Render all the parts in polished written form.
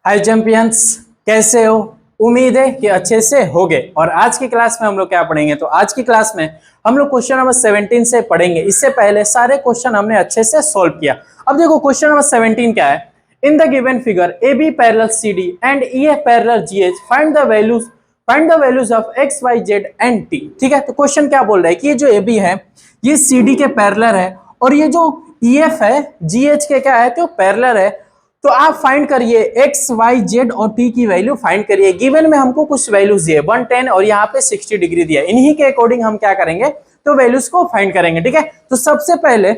हाय champions, कैसे हो? उम्मीद है कि अच्छे से होगे। और आज की क्लास में हम लोग क्या पढ़ेंगे? तो आज की क्लास में हम लोग क्वेश्चन नंबर 17 से पढ़ेंगे। इससे पहले सारे क्वेश्चन हमने अच्छे से सॉल्व किया। अब देखो क्वेश्चन नंबर 17 क्या है। In the given figure A B parallel C D and E F parallel G H find the values of x y z and t. ठीक है, तो क्वेश्चन क्या बोल रहा है कि ये जो ए बी है ये सी डी के पैरेलल है और ये जो ई एफ है जी एच के क्या है तो पैरेलल है। तो आप फाइंड करिए एक्स वाई जेड और टी की वैल्यू फाइंड करिए। गिवन में हमको कुछ वैल्यूज दिए 110 और यहाँ पे 60 डिग्री दिया। इन्हीं के अकॉर्डिंग हम क्या करेंगे तो वैल्यूज को फाइंड करेंगे। ठीक है, तो सबसे पहले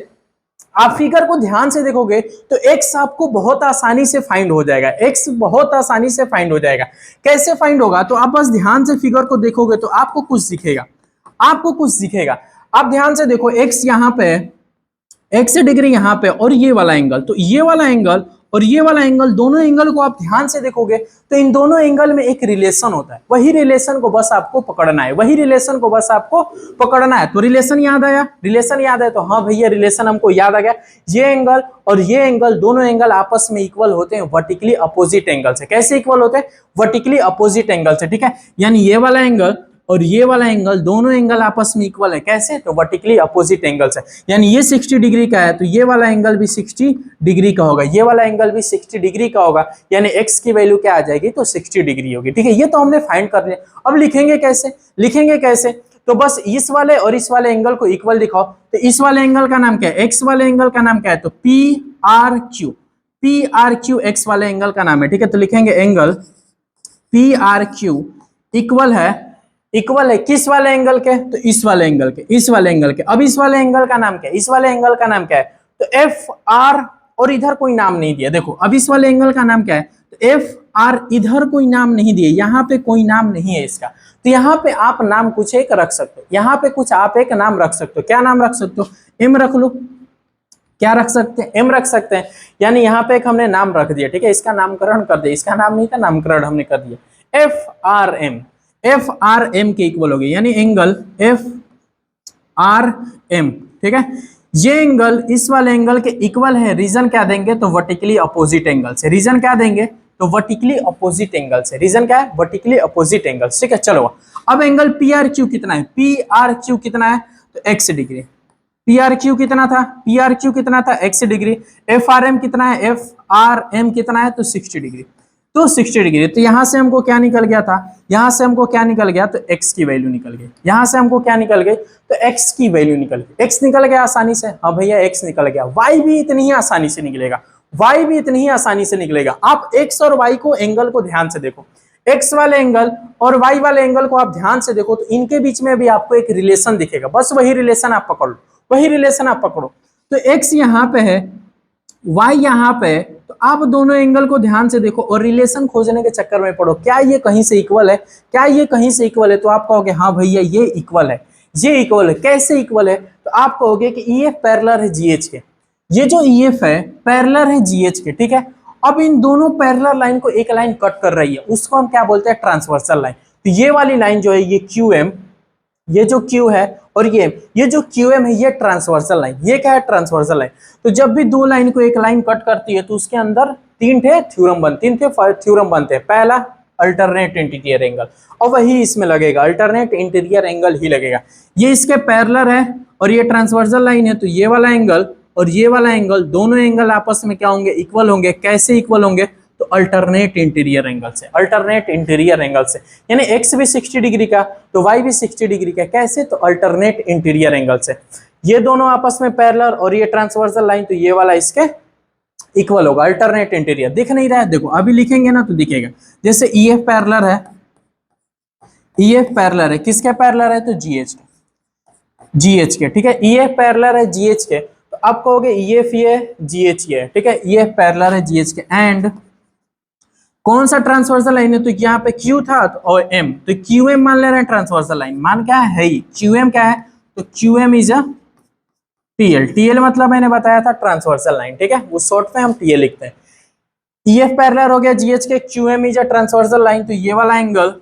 आप फिगर को ध्यान से देखोगे तो एक्स आपको बहुत आसानी से फाइंड हो जाएगा। एक्स बहुत आसानी से फाइंड हो जाएगा। कैसे फाइंड होगा? तो आप बस ध्यान से फिगर को देखोगे तो आपको कुछ दिखेगा। आप ध्यान से देखो, एक्स यहाँ पे, एक्स डिग्री यहाँ पे और ये वाला एंगल, तो ये वाला एंगल और ये वाला एंगल, दोनों एंगल को आप ध्यान से देखोगे तो इन दोनों एंगल में एक रिलेशन होता है। वही रिलेशन को बस आपको पकड़ना है। तो रिलेशन याद आया? तो हाँ भैया रिलेशन हमको याद आ गया। ये एंगल और ये एंगल, दोनों एंगल आपस में इक्वल होते हैं वर्टिकली अपोजिट एंगल से। कैसे इक्वल होते हैं? वर्टिकली अपोजिट एंगल से। ठीक है, यानी ये वाला एंगल और ये वाला एंगल, दोनों एंगल आपस में इक्वल है। कैसे? तो वर्टिकली अपोजिट एंगल से। यानी ये 60 डिग्री का है तो ये वाला एंगल भी 60 डिग्री का होगा, ये वाला एंगल भी 60 डिग्री का होगा। यानी x की वैल्यू क्या आ जाएगी तो 60 डिग्री होगी। ठीक है, ये तो हमने फाइंड कर लिया। अब लिखेंगे कैसे? तो बस इस वाले और इस वाले एंगल को इक्वल दिखाओ। तो इस वाले एंगल का नाम क्या है? एक्स वाले एंगल का नाम क्या है? तो पी आर क्यू एक्स वाले एंगल का नाम है। ठीक है, तो लिखेंगे angle P R Q equal है किस वाले एंगल के? तो इस वाले एंगल के। अब इस वाले एंगल का नाम क्या है? तो एफ आर, और इधर कोई नाम नहीं दिया। देखो अब इस वाले एंगल का नाम क्या है? तो एफ आर, इधर कोई नाम नहीं दिए, यहाँ पे कोई नाम नहीं है इसका। तो यहाँ पे आप नाम कुछ एक रख सकते हो, यहाँ पे कुछ आप एक नाम रख सकते हो। क्या नाम रख सकते हो? एम रख लो। क्या रख सकते हैं? एम रख सकते हैं। यानी यहाँ पे एक हमने नाम रख दिया। ठीक है, इसका नामकरण कर दिया, इसका नाम नहीं था, नामकरण हमने कर दिया। एफ आर एम के इक्वल हो गई, यानी एंगल एफ आर एम। ठीक है, ये एंगल इस वाले एंगल के इक्वल है। रीजन क्या देंगे? तो वर्टिकली अपोजिट एंगल से। रीजन क्या देंगे? तो वर्टिकली अपोजिट एंगल से। रीजन क्या है? Vertically opposite angle. ठीक है, चलो अब एंगल पी आर क्यू कितना है? तो x degree. P R Q कितना था? X degree. F R M कितना है? तो 60 डिग्री। तो 60 डिग्री, तो यहां से हमको क्या निकल गया था? तो x की वैल्यू निकल गई। तो x की वैल्यू निकल गई। x निकल गया आसानी से। हाँ भैया x निकल गया। y भी इतनी ही आसानी से निकलेगा। आप x और y को, एंगल को ध्यान से देखो। x वाले एंगल और y वाले एंगल को आप ध्यान से देखो तो इनके बीच में भी आपको एक रिलेशन दिखेगा। बस वही रिलेशन आप पकड़ो। तो x यहाँ पे है, y यहाँ पे है, तो आप दोनों एंगल को ध्यान से देखो और रिलेशन खोजने के चक्कर में पड़ो। क्या ये कहीं से इक्वल है? तो आप कहोगे हाँ भैया ये इक्वल है। कैसे इक्वल है? तो आप कहोगे कि ई एफ पैरेलल है जी एच के। ये जो ई एफ है पैरेलल है जी एच के। ठीक है, अब इन दोनों पैरेलल लाइन को एक लाइन कट कर रही है, उसको हम क्या बोलते हैं? Transversal line. तो ये वाली लाइन जो है ये क्यू एम, ये जो Q है और ये जो QM है ये ट्रांसवर्सल लाइन। ये क्या है? Transversal line. तो जब भी दो लाइन को एक लाइन कट करती है तो उसके अंदर तीन थे थ्योरम बनते हैं। पहला अल्टरनेट इंटीरियर एंगल, और वही इसमें लगेगा, अल्टरनेट इंटीरियर एंगल ही लगेगा। ये इसके पैरेलल है और ये ट्रांसवर्सल लाइन है, तो ये वाला एंगल और ये वाला एंगल, दोनों एंगल आपस में क्या होंगे? इक्वल होंगे। कैसे इक्वल होंगे? तो अल्टरनेट इंटीरियर एंगल से। यानी x भी 60 डिग्री का तो y भी 60 डिग्री का। कैसे? तो अल्टरनेट इंटीरियर एंगल से। ये दोनों आपस में पैरेलल और ये ट्रांसवर्सल लाइन, तो ये वाला इसके इक्वल होगा। अल्टरनेट इंटीरियर दिख नहीं रहा है? देखो अभी लिखेंगे ना तो दिखेगा। जैसे ई एफ पैरेलल है, किसके पैरेलल है? तो जी एच के। ठीक है, ई एफ पैरेलल है जी एच के, तो आप कहोगे ई एफ ये जी एच ये। ठीक है, ई एफ पैरेलल है जी एच के एंड कौन सा ट्रांसवर्सल लाइन है? तो यहाँ पे Q था तो और M, तो QM मान ले रहे हैं ट्रांसवर्सल लाइन। मान क्या है? QM क्या है? तो QM इज अ TL मतलब मैंने बताया था ट्रांसवर्सल लाइन। ठीक है, उस शॉर्ट में हम TL लिखते हैं। EF पैरेलल हो गया GH के, QM is a transversal line, तो ये वाला एंगल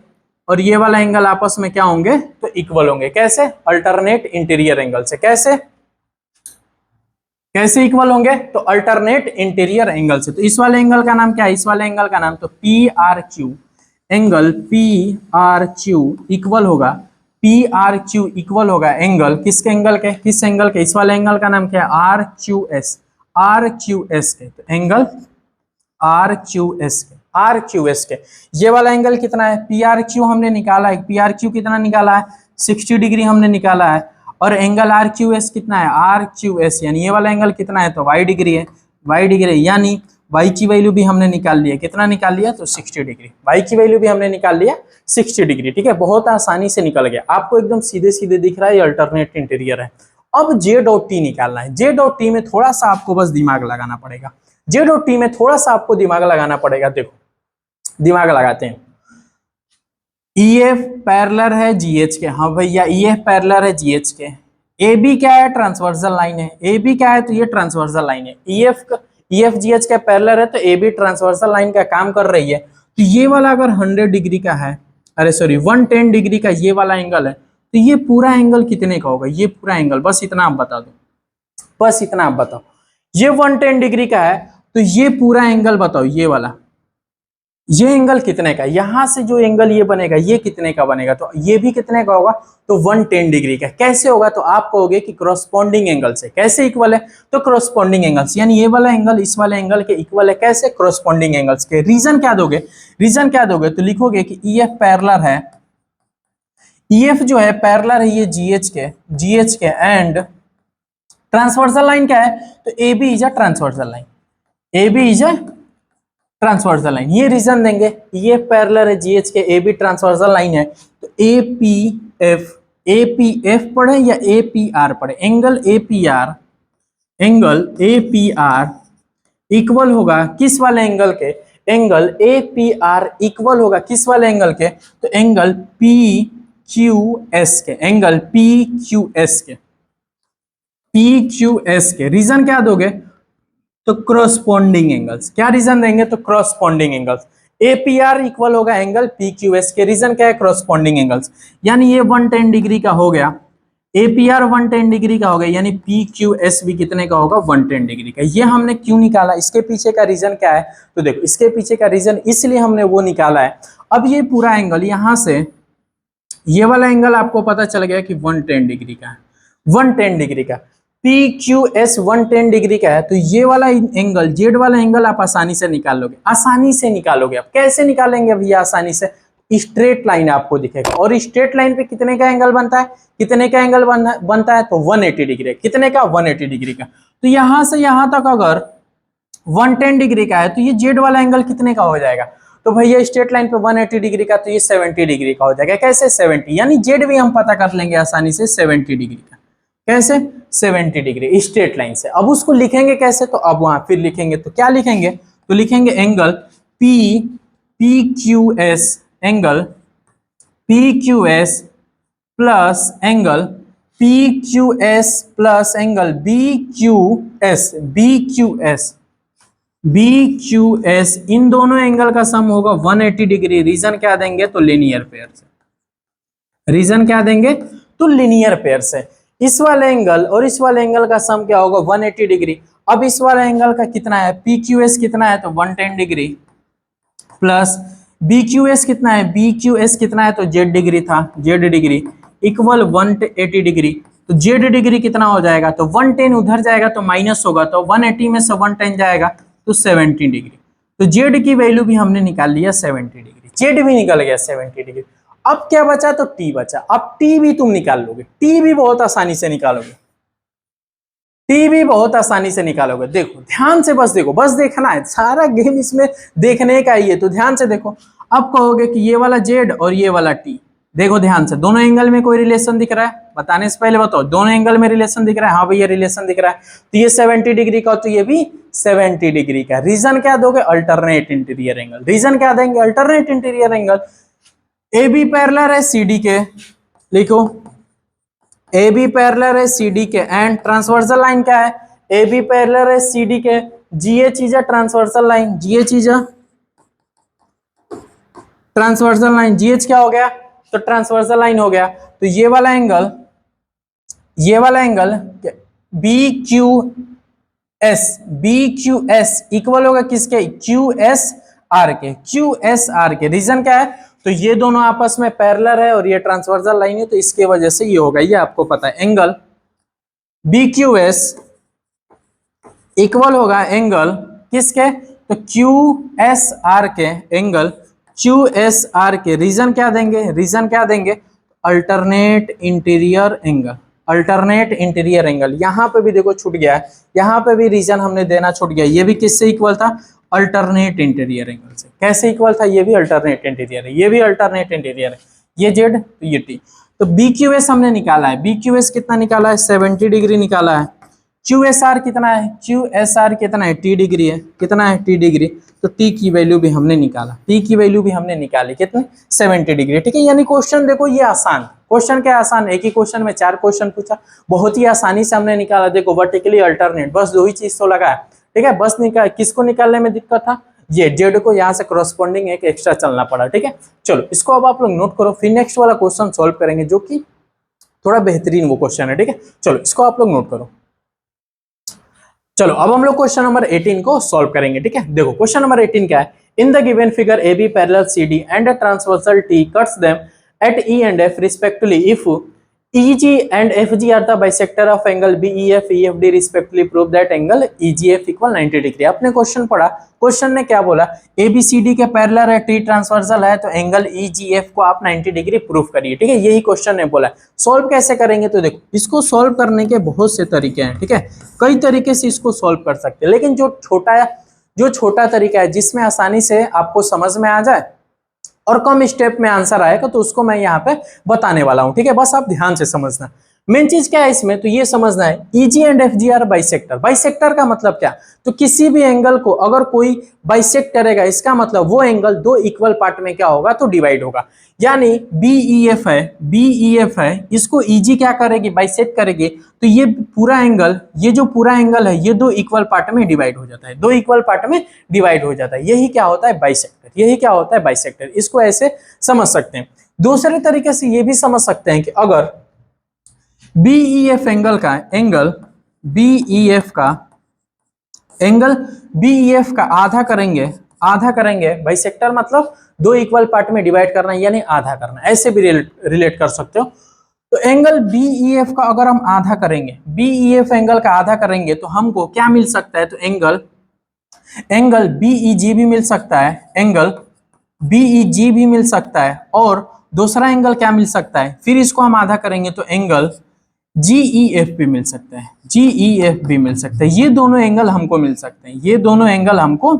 और ये वाला एंगल आपस में क्या होंगे? तो इक्वल होंगे। कैसे? अल्टरनेट इंटीरियर एंगल से। कैसे? कैसे इक्वल होंगे? तो अल्टरनेट इंटीरियर एंगल से। तो इस वाले एंगल का नाम क्या है? इस वाले एंगल का नाम तो P R Q, angle P R Q equal होगा, पी आर क्यू इक्वल होगा एंगल किसके? एंगल के, किस एंगल के? इस वाले एंगल का नाम क्या है? R Q S, R Q S के। तो एंगल आर क्यू एस के, आर क्यू एस के। ये वाला एंगल कितना है? पी आर क्यू हमने निकाला है, पी आर क्यू कितना निकाला है? 60 डिग्री हमने निकाला है। और एंगल आर क्यू एस कितना है? आर क्यू एस यानी ये वाला एंगल कितना है? तो वाई डिग्री है, वाई डिग्री यानी वाई की वैल्यू भी हमने निकाल लिया। कितना निकाल लिया? तो 60 डिग्री। वाई की वैल्यू भी हमने निकाल लिया 60 डिग्री। ठीक है, बहुत आसानी से निकल गया, आपको एकदम सीधे सीधे दिख रहा है, ये अल्टरनेट इंटीरियर है। अब जेड और टी निकालना है। जेड और टी में थोड़ा सा आपको बस दिमाग लगाना पड़ेगा, जेड और टी में थोड़ा सा आपको दिमाग लगाना पड़ेगा। देखो दिमाग लगाते हैं। EF पैरेलल है GH के, हाँ भैया EF पैरेलल है GH के। AB क्या है? ट्रांसवर्सल लाइन है। AB क्या है? तो ये ट्रांसवर्सल लाइन है। EF GH का पैरेलल है, तो AB ट्रांसवर्सल लाइन का काम कर रही है। तो ये वाला अगर 100 डिग्री का है, अरे सॉरी 110 डिग्री का ये वाला एंगल है, तो ये पूरा एंगल कितने का होगा? ये पूरा एंगल बस इतना आप बता दो, बस इतना आप बताओ। ये 110 डिग्री का है, तो ये पूरा एंगल बताओ, ये वाला, ये एंगल कितने का? यहां से जो एंगल ये बनेगा ये कितने का बनेगा? तो ये भी कितने का होगा? तो 110 डिग्री का। कैसे होगा? तो आप कहोगे कि क्रॉसपोंडिंग एंगल से। कैसे इक्वल है? तो क्रॉसपोंडिंग एंगल से, यानी ये वाला एंगल इस वाले एंगल के इक्वल है। कैसे? क्रॉसपोंडिंग एंगल्स के। रीजन क्या दोगे? रीजन क्या दोगे? तो लिखोगे कि EF पैरेलल है, EF जो है पैरेलल है ये GH के एंड ट्रांसवर्सल लाइन क्या है? तो AB is a transversal line, AB is a transversal line. ये रीजन देंगे। ये पैरेलल है GH के, AB ट्रांसवर्सल लाइन है, तो APF पढ़े या APR पढ़े? एंगल APR इक्वल होगा किस वाले एंगल के? एंगल APR इक्वल होगा किस वाले एंगल के? तो एंगल PQS के, एंगल PQS के, PQS के। रीजन क्या दोगे? तो क्रॉसपोंडिंग एंगल्स। क्या रीजन देंगे? तो क्रॉसपोंडिंग एंगल्स। APR इक्वल होगा एंगल PQS के। रीजन क्या है? Corresponding angles. यानी ये 110 डिग्री का हो गया, APR 110 डिग्री का हो गया, यानी PQS भी कितने का होगा? 110 डिग्री का। ये हमने क्यों निकाला? इसके पीछे का रीजन क्या है? तो देखो इसके पीछे का रीजन इसलिए हमने वो निकाला है। अब ये पूरा एंगल यहां से ये वाला एंगल आपको पता चल गया कि 110 डिग्री का है, 110 डिग्री का। PQS 110 डिग्री का है, तो ये वाला एंगल, जेड वाला एंगल आप आसानी से निकाल लोगे, आसानी से निकालोगे। आप कैसे निकालेंगे भैया? आसानी से स्ट्रेट लाइन आपको दिखेगा, और स्ट्रेट लाइन पे कितने का एंगल बनता है? कितने का एंगल बनता है? तो 180 डिग्री। कितने का? 180 डिग्री का। तो यहां से यहां तक अगर 110 डिग्री का है, तो ये जेड वाला एंगल कितने का हो जाएगा? तो भैया स्ट्रेट लाइन पे 180 डिग्री का, तो ये 70 डिग्री का हो जाएगा। कैसे? 70, यानी जेड भी हम पता कर लेंगे आसानी से 70 डिग्री का। कैसे? 70 डिग्री स्ट्रेट लाइन से। अब उसको लिखेंगे कैसे? तो अब वहां फिर लिखेंगे, तो क्या लिखेंगे? तो लिखेंगे angle PQS, angle PQS plus angle PQS plus angle BQS, इन दोनों एंगल का सम होगा 180 डिग्री। रीजन क्या देंगे? तो लीनियर पेयर से। रीजन क्या देंगे? तो लीनियर पेयर से। इस वाले एंगल और इस वाले एंगल का सम क्या होगा? 180 डिग्री। अब इस वाले एंगल का कितना है? PQS कितना है? तो 110 डिग्री प्लस BQS कितना है? BQS कितना है? तो Z डिग्री था, Z डिग्री इक्वल 180 डिग्री। तो Z डिग्री कितना हो जाएगा? तो 110 उधर जाएगा तो माइनस होगा, तो 180 में से 110 जाएगा तो 70 डिग्री। तो Z की वैल्यू भी हमने निकाल लिया 70 डिग्री, Z भी निकल गया 70 डिग्री। अब क्या बचा? तो T बचा। अब T भी तुम निकाल लोगे, T भी बहुत आसानी से निकालोगे, T भी बहुत आसानी से निकालोगे। देखो ध्यान से, बस देखो, बस देखना है, सारा गेम इसमें देखने का ही है। तो ध्यान से देखो, अब कहोगे कि ये वाला Z और ये वाला T, देखो ध्यान से, दोनों एंगल में कोई रिलेशन दिख रहा है? बताने से पहले बताओ, दोनों एंगल में रिलेशन दिख रहा है? हाँ भैया रिलेशन दिख रहा है। तो ये 70 डिग्री का, तो ये भी 70 डिग्री का। रीजन क्या दोगे? Alternate interior angle. रीजन क्या देंगे? Alternate interior angle. AB parallel है CD के, लिखो AB पैरेलल है CD के, एंड ट्रांसवर्सल लाइन क्या है? AB पैरेलल है CD के, GH is a transversal line, GH is a transversal line. GH क्या हो गया? तो ट्रांसवर्सल लाइन हो गया। तो ये वाला angle BQ S, B Q S equal होगा किसके, क्यू एस आर के, क्यू एस आर के। रीजन क्या है, तो ये दोनों आपस में पैरेलल है और ये ट्रांसवर्सल लाइन है, तो इसके वजह से ये होगा, ये आपको पता है। Angle B Q S equal होगा एंगल किसके, तो क्यू एस आर के, एंगल क्यू एस आर के। रीजन क्या देंगे, रीजन क्या देंगे, alternate interior angle, alternate interior angle. यहां पे भी देखो छूट गया है, यहां पे भी रीजन हमने देना छूट गया। ये भी किससे इक्वल था, अल्टरनेट इंटीरियर एंगल से। कैसे इक्वल था, ये भी अल्टरनेट इंटीरियर है, ये भी अल्टरनेट इंटीरियर है, ये जेड तो ये टी। तो बी क्यू एस हमने निकाला है, बी क्यू एस कितना निकाला है, 70 डिग्री निकाला है। क्यू एस आर कितना है, क्यू एस आर कितना है, टी डिग्री है, कितना है, टी डिग्री। तो टी की वैल्यू भी हमने निकाला, टी की वैल्यू भी हमने निकाली, कितने, 70 डिग्री। ठीक है, यानी क्वेश्चन देखो ये आसान, क्वेश्चन क्या आसान, एक ही क्वेश्चन में 4 क्वेश्चन पूछा, बहुत ही आसानी से हमने निकाला। देखो वर्टिकली अल्टरनेट, बस 2 ही चीज तो लगा है। ठीक है, बस किसको निकालने में दिक्कत था, ये जेड को, यहाँ से करस्पॉन्डिंग एक एक्स्ट्रा चलना पड़ा। ठीक है, चलो इसको अब आप लोग नोट करो, फिर नेक्स्ट वाला क्वेश्चन सॉल्व करेंगे जो कि थोड़ा बेहतरीन वो क्वेश्चन है। ठीक है, चलो इसको आप लोग नोट करो। चलो अब हम लोग क्वेश्चन नंबर 18 को सॉल्व करेंगे। ठीक है, देखो क्वेश्चन नंबर 18 क्या है, in the given figure A B parallel C D and a transversal t cuts them at E and F respectively if EG and FG are the bisector of angle BEF EFD respectively prove that angle EGF equal 90 degree. आपने question पढ़ा, question ने क्या बोला, ABCD के parallel है, T transversal है, तो angle EGF को आप 90 डिग्री प्रूफ करिए। ठीक है, यही क्वेश्चन ने बोला। सॉल्व कैसे करेंगे, तो देखो इसको सॉल्व करने के बहुत से तरीके हैं। ठीक है, कई तरीके से इसको सॉल्व कर सकते हैं, लेकिन जो छोटा तरीका है जिसमें आसानी से आपको समझ में आ जाए और कम स्टेप में आंसर आएगा, तो उसको मैं यहाँ पे बताने वाला हूँ। ठीक है, बस आप ध्यान से समझना। मेन चीज क्या है इसमें, तो ये समझना है EG and FG are bisector. Bisector का मतलब क्या, तो किसी भी एंगल को अगर कोई बाइसेक्ट करेगा, इसका मतलब वो एंगल 2 इक्वल पार्ट में क्या होगा, तो डिवाइड होगा। यानी BEF है, BEF है, इसको EG क्या करेगी, बाइसेक्ट करेगी, तो ये पूरा एंगल, ये जो पूरा एंगल है, ये 2 इक्वल पार्ट में डिवाइड हो जाता है, 2 इक्वल पार्ट में डिवाइड हो जाता है। यही क्या होता है, बाइसेक्टर, यही क्या होता है, बाइसेक्टर। इसको ऐसे समझ सकते हैं। दूसरे तरीके से ये भी समझ सकते हैं कि अगर BEF एंगल का एंगल BEF का एंगल BEF का आधा करेंगे बाइसेक्टर मतलब 2 इक्वल पार्ट में डिवाइड करना, यानी आधा करना, ऐसे भी रिलेट कर सकते हो। तो एंगल BEF का अगर हम आधा करेंगे, BEF एंगल का आधा करेंगे, तो हमको क्या मिल सकता है, तो एंगल BEG भी मिल सकता है, एंगल BEG भी मिल सकता है, और दूसरा एंगल क्या मिल सकता है, फिर इसको हम आधा करेंगे तो एंगल GEF भी मिल सकता है, GEF भी मिल सकता है। ये दोनों एंगल हमको मिल सकते हैं, ये दोनों एंगल हमको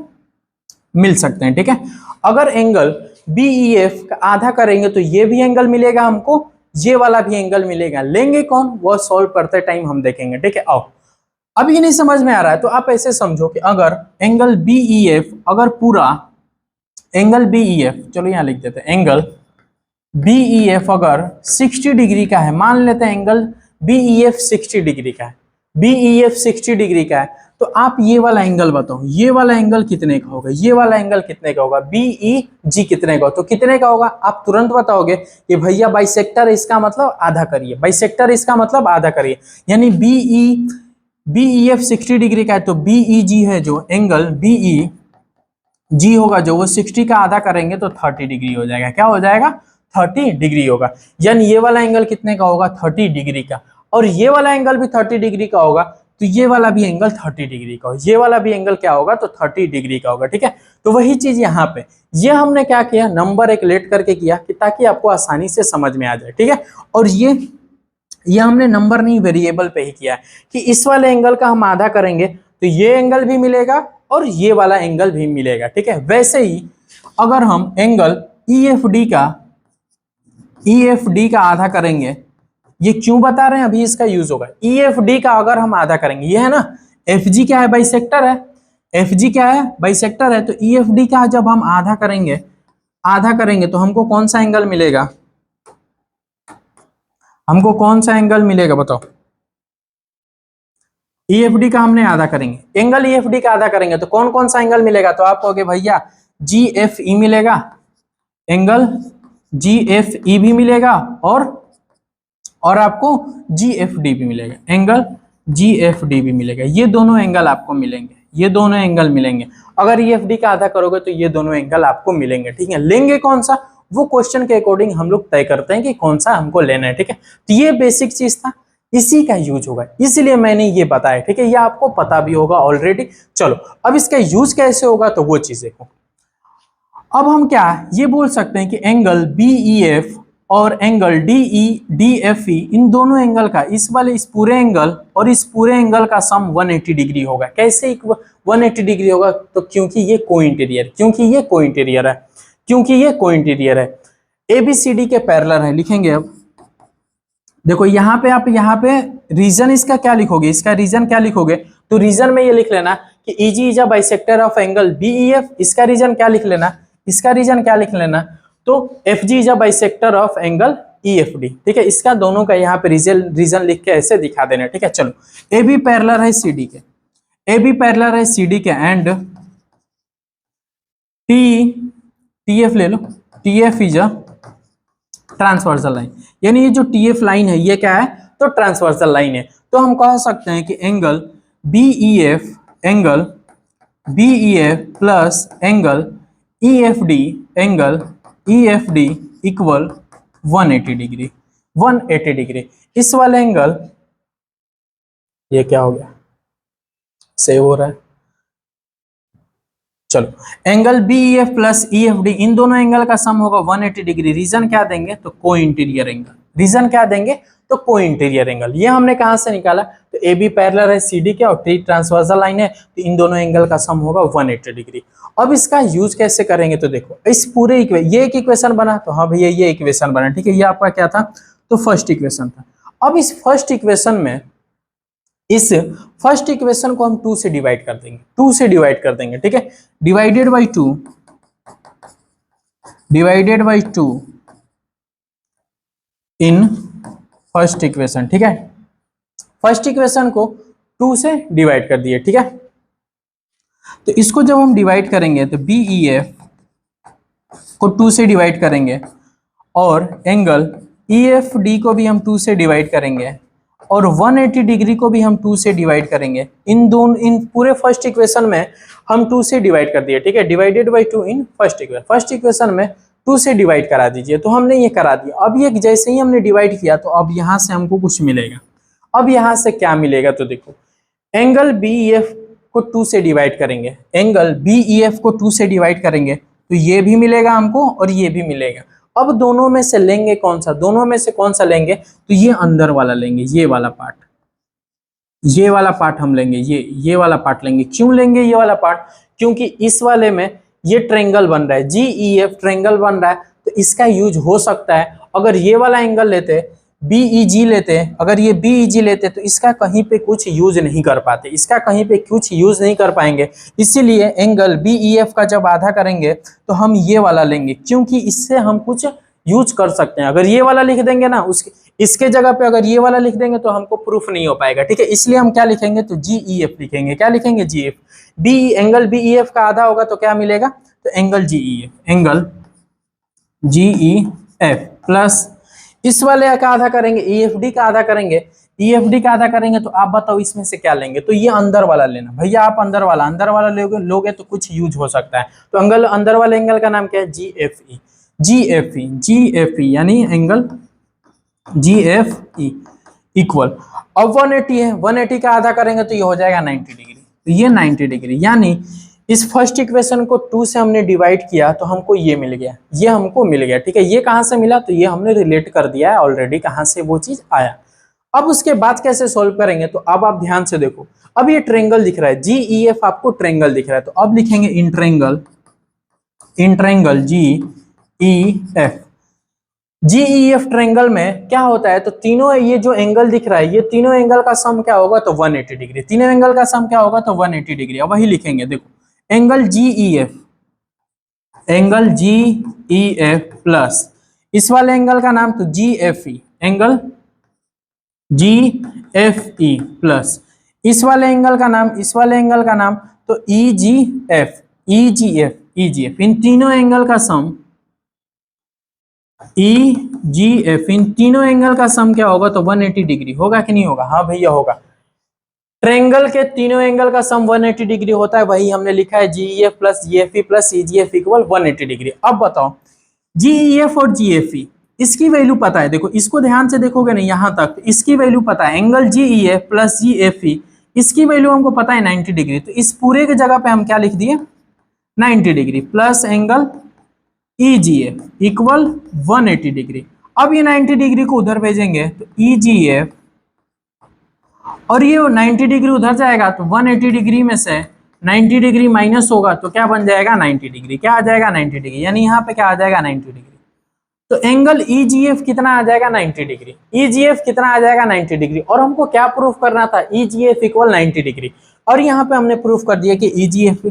मिल सकते हैं। ठीक है, अगर एंगल BEF का आधा करेंगे तो ये भी एंगल मिलेगा हमको, ये वाला भी एंगल मिलेगा। लेंगे कौन, वो सॉल्व करते टाइम हम देखेंगे। ठीक है, आओ अब ये नहीं समझ में आ रहा है तो आप ऐसे समझो कि अगर एंगल BEF, अगर पूरा एंगल BEF, चलो यहां लिख देते हैं, एंगल BEF अगर 60 डिग्री का है, मान लेते हैं एंगल BEF 60 डिग्री का है, BEF 60 डिग्री का है, तो आप ये वाला एंगल बताओ, ये वाला एंगल कितने का होगा, ये वाला एंगल कितने का होगा, BEG कितने का, तो कितने का होगा आप तुरंत बताओगे कि भैया बाइसेक्टर इसका मतलब आधा करिए, बाइसेक्टर इसका मतलब आधा करिए। यानी BEF 60 डिग्री का है, तो BEG है जो एंगल BEG होगा जो, वो 60 का आधा करेंगे तो 30 डिग्री हो जाएगा। क्या हो जाएगा, 30 डिग्री होगा। यानी ये वाला एंगल कितने का होगा, 30 डिग्री का, और ये वाला एंगल भी 30 डिग्री का होगा, तो ये वाला भी एंगल 30 डिग्री का, ये वाला भी एंगल क्या होगा, तो 30 डिग्री का होगा। ठीक है, तो वही चीज यहाँ पे, ये हमने क्या किया, नंबर एक लेट करके किया कि ताकि आपको आसानी से समझ में आ जाए। ठीक है, और ये हमने नंबर नहीं वेरिएबल पे ही किया है कि इस वाले एंगल का हम आधा करेंगे तो ये एंगल भी मिलेगा और ये वाला एंगल भी मिलेगा। ठीक है, वैसे ही अगर हम एंगल EFD का आधा करेंगे, ये क्यों बता रहे हैं, अभी इसका यूज होगा। EFD का अगर हम आधा करेंगे, ये है ना, FG क्या है, बाइसेक्टर है, FG क्या है, बाइसेक्टर है, तो EFD का जब हम आधा करेंगे तो हमको कौन सा एंगल मिलेगा, हमको कौन सा एंगल मिलेगा बताओ। EFD का हमने आधा करेंगे, एंगल EFD का आधा करेंगे तो कौन कौन सा एंगल मिलेगा, तो आप कहोगे भैया GFE मिलेगा, एंगल GFE भी मिलेगा, और आपको GFD भी मिलेगा, एंगल GFD भी मिलेगा। ये दोनों एंगल आपको मिलेंगे, ये दोनों एंगल मिलेंगे। अगर EFD का आधा करोगे तो ये दोनों एंगल आपको मिलेंगे, ठीक है। लेंगे कौन सा, वो क्वेश्चन के अकॉर्डिंग हम लोग तय करते हैं कि कौन सा हमको लेना है, ठीक है। तो ये बेसिक चीज था, इसी का यूज होगा, इसलिए मैंने ये बताया, ठीक है। ये आपको पता भी होगा ऑलरेडी। चलो अब इसका यूज कैसे होगा तो वो चीज देखो। अब हम क्या ये बोल सकते हैं कि एंगल BEF और एंगल DEFE, इन दोनों एंगल का, इस वाले इस पूरे एंगल और इस पूरे एंगल का सम 180 डिग्री होगा। कैसे 180 डिग्री होगा, तो क्योंकि ये कोइंटीरियर, क्योंकि ये कोइंटीरियर है, क्योंकि ये कोइंटीरियर है, ABCD के पैरेलल है। लिखेंगे अब देखो यहाँ पे, आप यहाँ पे रीजन इसका क्या लिखोगे, इसका रीजन क्या लिखोगे, तो रीजन में ये लिख लेना कि EG is a bisector of angle BEF। इसका रीजन क्या लिख लेना, इसका रीजन क्या लिख लेना, तो FG is a bisector of angle EFD, ठीक है। इसका दोनों का यहाँ पे रीजन लिख के ऐसे दिखा देना, ठीक है। चलो AB पैरेलल है CD के, AB पैरेलल है CD के, एंड TF ले लो, TF is a transversal line, यानी ये जो TF लाइन है ये क्या है, तो ट्रांसवर्सल लाइन है। तो हम कह सकते हैं कि angle BEF plus angle EFD equal 180 degree, 180 degree. इस वाले एंगल, ये क्या हो गया, सेव हो रहा है। चलो एंगल BEF प्लस EFD, इन दोनों एंगल का सम होगा 180 डिग्री। रीजन क्या देंगे, तो को इंटीरियर एंगल। रीजन क्या देंगे, तो को इंटीरियर एंगल। ये हमने कहां से निकाला, तो AB पैरेलल है CD के और T ट्रांसवर्सल लाइन है, तो इन दोनों एंगल का सम होगा 180 डिग्री। अब इसका यूज कैसे करेंगे, तो देखो इस पूरे ये एक इक्वेशन बना, तो हाँ भैया ये इक्वेशन बना, ठीक है। ये आपका क्या था, तो फर्स्ट इक्वेशन था। अब इस फर्स्ट इक्वेशन में, इस फर्स्ट इक्वेशन को हम 2 से डिवाइड कर देंगे, 2 से डिवाइड कर देंगे, ठीक है। Divided by 2 in first equation, ठीक है। फर्स्ट इक्वेशन को 2 से डिवाइड कर दिए, ठीक है। तो इसको जब हम डिवाइड करेंगे तो BEF को 2 से डिवाइड करेंगे और एंगल EFD को भी हम 2 से डिवाइड करेंगे और 180 डिग्री को भी हम 2 से डिवाइड करेंगे। इन पूरे फर्स्ट इक्वेशन में हम 2 से डिवाइड कर दिए, ठीक है। Divided by 2 in first equation में 2 से डिवाइड करा दीजिए, तो हमने ये करा दिया। अब ये जैसे ही हमने डिवाइड किया तो अब यहाँ से हमको कुछ मिलेगा। अब यहाँ से क्या मिलेगा, तो देखो एंगल BEF को 2 से डिवाइड करेंगे, एंगल BEF को 2 से डिवाइड करेंगे तो ये भी मिलेगा हमको और ये भी मिलेगा। अब दोनों में से लेंगे कौन सा, दोनों में से कौन सा लेंगे, तो ये अंदर वाला लेंगे, ये वाला पार्ट, ये वाला पार्ट हम लेंगे, ये वाला पार्ट लेंगे। क्यों लेंगे ये वाला पार्ट, क्योंकि इस वाले में ये ट्रायंगल बन रहा है, GEF ट्रायंगल बन रहा है, तो इसका यूज हो सकता है। अगर ये वाला एंगल लेते, BEG लेते, अगर ये BEG लेते तो इसका कहीं पे कुछ यूज नहीं कर पाते, इसका कहीं पे कुछ यूज नहीं कर पाएंगे। इसीलिए एंगल BEF का जब आधा करेंगे तो हम ये वाला लेंगे, क्योंकि इससे हम कुछ यूज कर सकते हैं। अगर ये वाला लिख देंगे ना, इसके जगह पे अगर ये वाला लिख देंगे तो हमको प्रूफ नहीं हो पाएगा, ठीक है। इसलिए हम क्या लिखेंगे, तो GEF लिखेंगे। क्या लिखेंगे, GF। एंगल BEF का आधा होगा तो क्या मिलेगा, तो एंगल GEF प्लस इस वाले का आधा करेंगे, EFD का आधा करेंगे, EFD का आधा करेंगे। तो आप बताओ इसमें से क्या लेंगे, तो ये अंदर वाला लेना भैया। आप अंदर वाला लोगे तो कुछ यूज हो सकता है। तो अंदर वाले एंगल का नाम क्या है, GFE यानी एंगल GFE इक्वल, अब 180 है, 180 का आधा करेंगे तो ये हो जाएगा 90 डिग्री। तो ये 90 डिग्री, यानी इस फर्स्ट इक्वेशन को 2 से हमने डिवाइड किया तो हमको ये मिल गया, ये हमको मिल गया, ठीक है। ये कहां से मिला, तो ये हमने रिलेट कर दिया है ऑलरेडी, कहां से वो चीज आया। अब उसके बाद कैसे सॉल्व करेंगे, तो अब आप ध्यान से देखो। अब ये ट्रायंगल दिख रहा है, GEF आपको ट्रायंगल दिख रहा है, तो अब लिखेंगे इन ट्रायंगल GEF ट्रायंगल में क्या होता है, तो तीनों ये जो एंगल दिख रहा है, ये तीनों एंगल का सम क्या होगा, तो 180 डिग्री। तीनों एंगल का सम क्या होगा, तो 180 डिग्री। अब वही लिखेंगे, देखो एंगल GEF प्लस इस वाले एंगल का नाम तो GFE, एंगल GFE प्लस इस वाले एंगल का नाम तो EGF। इन तीनों एंगल का सम EGF, इन तीनों एंगल का सम क्या होगा, तो 180 डिग्री होगा कि नहीं होगा, हाँ भैया होगा। ट्रायंगल के तीनों एंगल का सम 180 डिग्री होता है, वही हमने लिखा है GEF plus GFE plus CGF equal 180 degree. अब बताओ जीईएफ और जीएफई इसकी वैल्यू पता है, देखो इसको ध्यान से देखोगे ना यहां तक, तो इसकी वैल्यू पता है, एंगल जीईएफ प्लस जीएफई इसकी वैल्यू हमको पता है 90 डिग्री, तो इस पूरे की जगह पे हम क्या लिख दिए 90 degree plus angle EGF equal 180 degree. अब ये 90 डिग्री को उधर भेजेंगे तो ईजीएफ और ये 90 डिग्री उधर जाएगा तो 180 डिग्री में से 90 डिग्री माइनस होगा तो क्या बन जाएगा 90 डिग्री, क्या आ जाएगा 90 डिग्री, यानी यहाँ पे क्या आ जाएगा 90 डिग्री। तो एंगल ईजीएफ कितना आ जाएगा 90 डिग्री, ईजीएफ कितना आ जाएगा 90 डिग्री, और हमको क्या प्रूफ करना था ईजीएफ इक्वल 90 डिग्री, और यहाँ पे हमने प्रूफ कर दिया कि ईजीएफ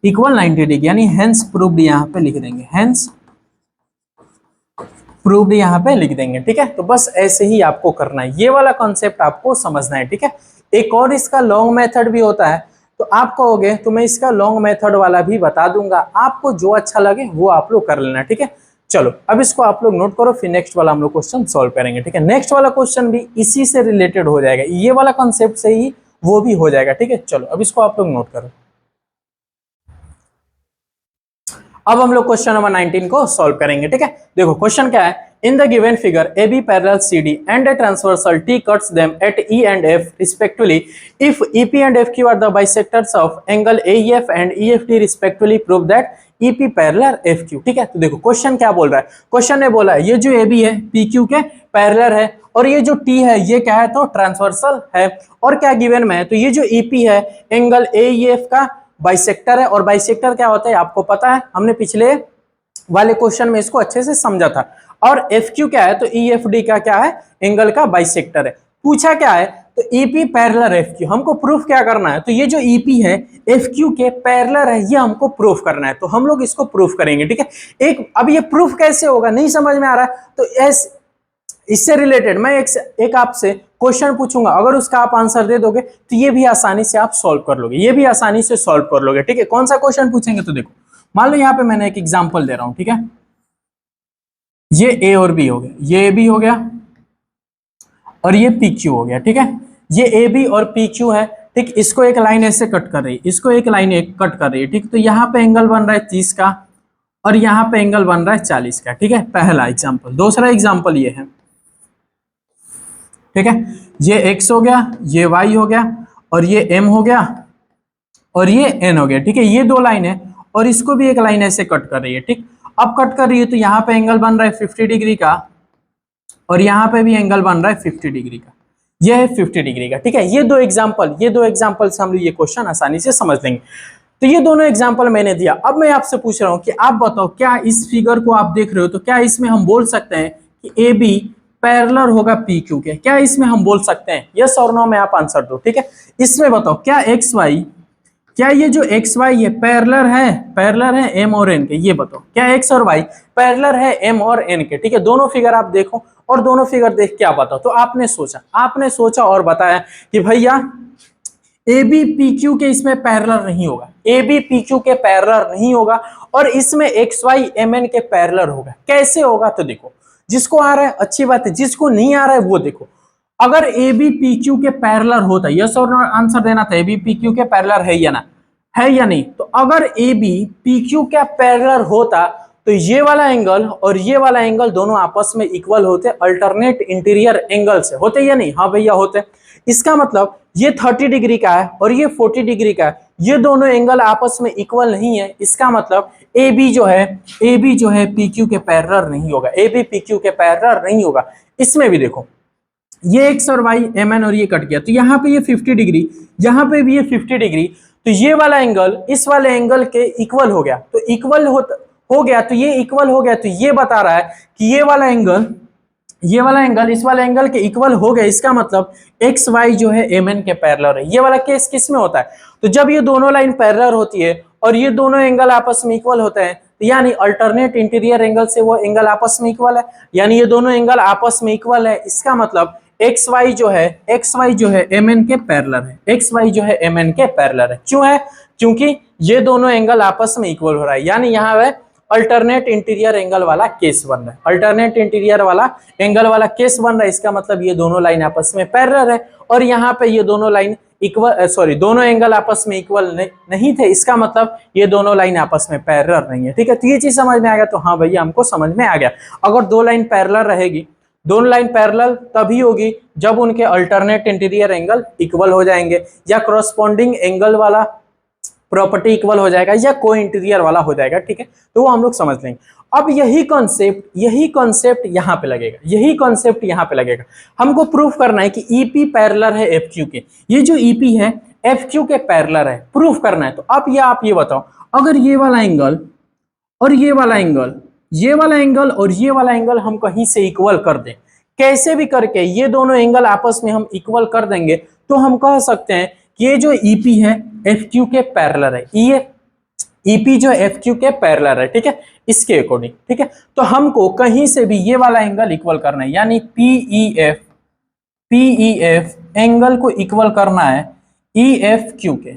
इक्वल 90 डिग्री, यानी हेंस प्रूव्ड यहाँ पे लिख देंगे, हेंस प्रूव्ड यहाँ पे लिख देंगे। ठीक है, तो बस ऐसे ही आपको करना है, ये वाला कॉन्सेप्ट आपको समझना है। ठीक है, एक और इसका लॉन्ग मेथड भी होता है, तो आप कहोगे तो मैं इसका लॉन्ग मेथड वाला भी बता दूंगा, आपको जो अच्छा लगे वो आप लोग कर लेना। ठीक है, चलो अब इसको आप लोग नोट करो, फिर नेक्स्ट वाला हम लोग क्वेश्चन सॉल्व करेंगे। ठीक है, नेक्स्ट वाला क्वेश्चन भी इसी से रिलेटेड हो जाएगा, ये वाला कॉन्सेप्ट से ही वो भी हो जाएगा। ठीक है, चलो अब इसको आप लोग नोट करो। अब हम लोग क्वेश्चन नंबर 19 को सॉल्व करेंगे। ठीक है, देखो क्वेश्चन क्या है, in the given figure AB parallel CD and a transversal T cuts them at E and F respectively. If EP and FQ are the bisectors of angle AEF and EFD respectively, prove that EP parallel FQ। ठीक है, तो देखो question क्या बोल रहा है, question ने बोला है ये जो AB है PQ के पैरेलल है, और ये जो T है ये क्या है तो ट्रांसवर्सल है, और क्या गिवन में है तो ये जो EP है एंगल AEF का बाइसेक्टर है, और बाइसेक्टर क्या होता है आपको पता है, हमने पिछले वाले क्वेश्चन में इसको अच्छे से समझा था। और FQ क्या है तो EFD का क्या है एंगल का बाइसेक्टर है। पूछा क्या है तो EP पैरेलल FQ, हमको प्रूफ क्या करना है, तो ये जो EP है FQ के पैरेलल है, ये हमको प्रूफ करना है, तो हम लोग इसको प्रूफ करेंगे। ठीक है, एक अब ये प्रूफ कैसे होगा नहीं समझ में आ रहा है, तो इससे रिलेटेड मैं एक आपसे क्वेश्चन पूछूंगा, अगर उसका आप आंसर दे दोगे तो ये भी आसानी से आप सॉल्व कर लोगे, ये भी आसानी से सॉल्व कर लोगे। ठीक है, कौन सा क्वेश्चन पूछेंगे तो देखो, मान लो यहाँ पे मैंने एक एग्जांपल दे रहा हूं। ठीक है, ये A और B हो गया, ये AB हो गया और ये PQ हो गया। ठीक है, ये AB और PQ है। ठीक, इसको एक लाइन ऐसे कट कर रही है, इसको एक लाइन कट कर रही है। ठीक, तो यहाँ पे एंगल बन रहा है 30 का और यहाँ पे एंगल बन रहा है 40 का। ठीक है, पहला एग्जाम्पल। दूसरा एग्जाम्पल ये है, ठीक है, ये X हो गया, ये Y हो गया, और ये M हो गया, और ये N हो गया। ठीक है, ये दो लाइन है, और इसको भी एक लाइन ऐसे कट कर रही है। ठीक, अब कट कर रही है तो यहाँ पे एंगल बन रहा है 50 डिग्री का, और यहाँ पे भी एंगल बन रहा है 50 डिग्री का, ये है 50 डिग्री का। ठीक है, ये दो एग्जाम्पल से हम लोग ये क्वेश्चन आसानी से समझ लेंगे। तो ये दोनों एग्जाम्पल मैंने दिया। अब मैं आपसे पूछ रहा हूँ कि आप बताओ क्या इस फिगर को आप देख रहे हो तो क्या इसमें हम बोल सकते हैं कि AB पैरेलल होगा PQ के, क्या इसमें हम बोल सकते हैं, यस और नो में आप आंसर दो। ठीक है, इसमें बताओ क्या XY, क्या ये जो XY ये पैरेलल है M और N के, ये बताओ क्या X और Y पैरेलल है M और N के। ठीक है, दोनों फिगर आप देखो और दोनों फिगर देख के आप बताओ। तो आपने सोचा और बताया कि भैया AB PQ के इसमें पैरेलल नहीं होगा, AB PQ के पैरेलल नहीं होगा, और इसमें XY MN के पैरेलल होगा। कैसे होगा तो देखो, जिसको आ रहा है अच्छी बात है, जिसको नहीं आ रहा है वो देखो। अगर AB PQ के पैरेलल होता, यस और नो आंसर देना था, AB PQ के पैरेलल है या ना, है या नहीं। तो अगर AB PQ का पैरेलल होता तो ये वाला एंगल और ये वाला एंगल दोनों आपस में इक्वल होते, अल्टरनेट इंटीरियर एंगल से होते या नहीं, हाँ भैया होते। इसका मतलब ये 30 डिग्री का है और ये 40 डिग्री का है, ये दोनों एंगल आपस में इक्वल नहीं है। इसका मतलब AB जो है PQ के पैरेलल नहीं होगा, AB PQ के पैरेलल नहीं होगा। इसमें भी देखो ये X और Y MN और ये कट गया, तो यहाँ पे ये 50 डिग्री, यहाँ पे भी ये 50 डिग्री, तो ये वाला एंगल इस वाले एंगल के इक्वल हो गया, तो इक्वल हो गया, तो ये इक्वल हो गया, तो ये बता रहा है कि ये वाला एंगल इस वाले एंगल के इक्वल हो गया। इसका मतलब XY जो है MN के पैरेलल है। ये वाला केस किस में होता है, तो जब ये दोनों लाइन पैरेलल होती है और ये दोनों एंगल आपस में इक्वल होते हैं, तो यानी अल्टरनेट इंटीरियर एंगल से वो एंगल आपस में इक्वल है, यानी ये दोनों एंगल आपस में इक्वल है। इसका मतलब XY जो है MN के पैरेलल है, XY जो है MN के पैरेलल है। क्यों है, क्योंकि ये दोनों एंगल आपस में इक्वल हो रहा है, यानी यहाँ है अल्टरनेट इंटीरियर एंगल वाला केस बन रहा है, अल्टरनेट इंटीरियर वाला एंगल वाला केस बन रहा है। इसका मतलब ये दोनों लाइन आपस में पैरेलल है, और यहाँ पे ये दोनों लाइन इक्वल, सॉरी, दोनों एंगल आपस में इक्वल नहीं थे, इसका मतलब ये दोनों लाइन आपस में पैरेलल नहीं है। ठीक है, तो ये चीज समझ में आ गया, तो हाँ भैया हमको समझ में आ गया। अगर दो लाइन पैरेलल रहेगी, दोनों लाइन पैरेलल तभी होगी जब उनके अल्टरनेट इंटीरियर एंगल इक्वल हो जाएंगे, या करस्पॉन्डिंग एंगल वाला प्रॉपर्टी इक्वल हो जाएगा, या को इंटीरियर वाला हो जाएगा। ठीक है, तो वो हम लोग समझ लेंगे। अब यही कॉन्सेप्ट यहाँ पे लगेगा, यही कॉन्सेप्ट यहाँ पे लगेगा। हमको प्रूफ करना है कि ईपी पैरेलल है एफक्यू के, ये जो ईपी है एफक्यू के पैरेलल है, प्रूफ करना है। तो अब ये आप ये बताओ, अगर ये वाला एंगल और ये वाला एंगल, ये वाला एंगल और ये वाला एंगल हम कहीं से इक्वल कर दें, कैसे भी करके ये दोनों एंगल आपस में हम इक्वल कर देंगे, तो हम कह सकते हैं कि ये जो ईपी है एफक्यू के पैरेलल है, ये ईपी जो एफक्यू के पैरेलल है। ठीक है, इसके अकॉर्डिंग। ठीक है, तो हमको कहीं से भी ये वाला एंगल इक्वल करना है, यानी पीईएफ एंगल को इक्वल करना है ईएफक्यू के।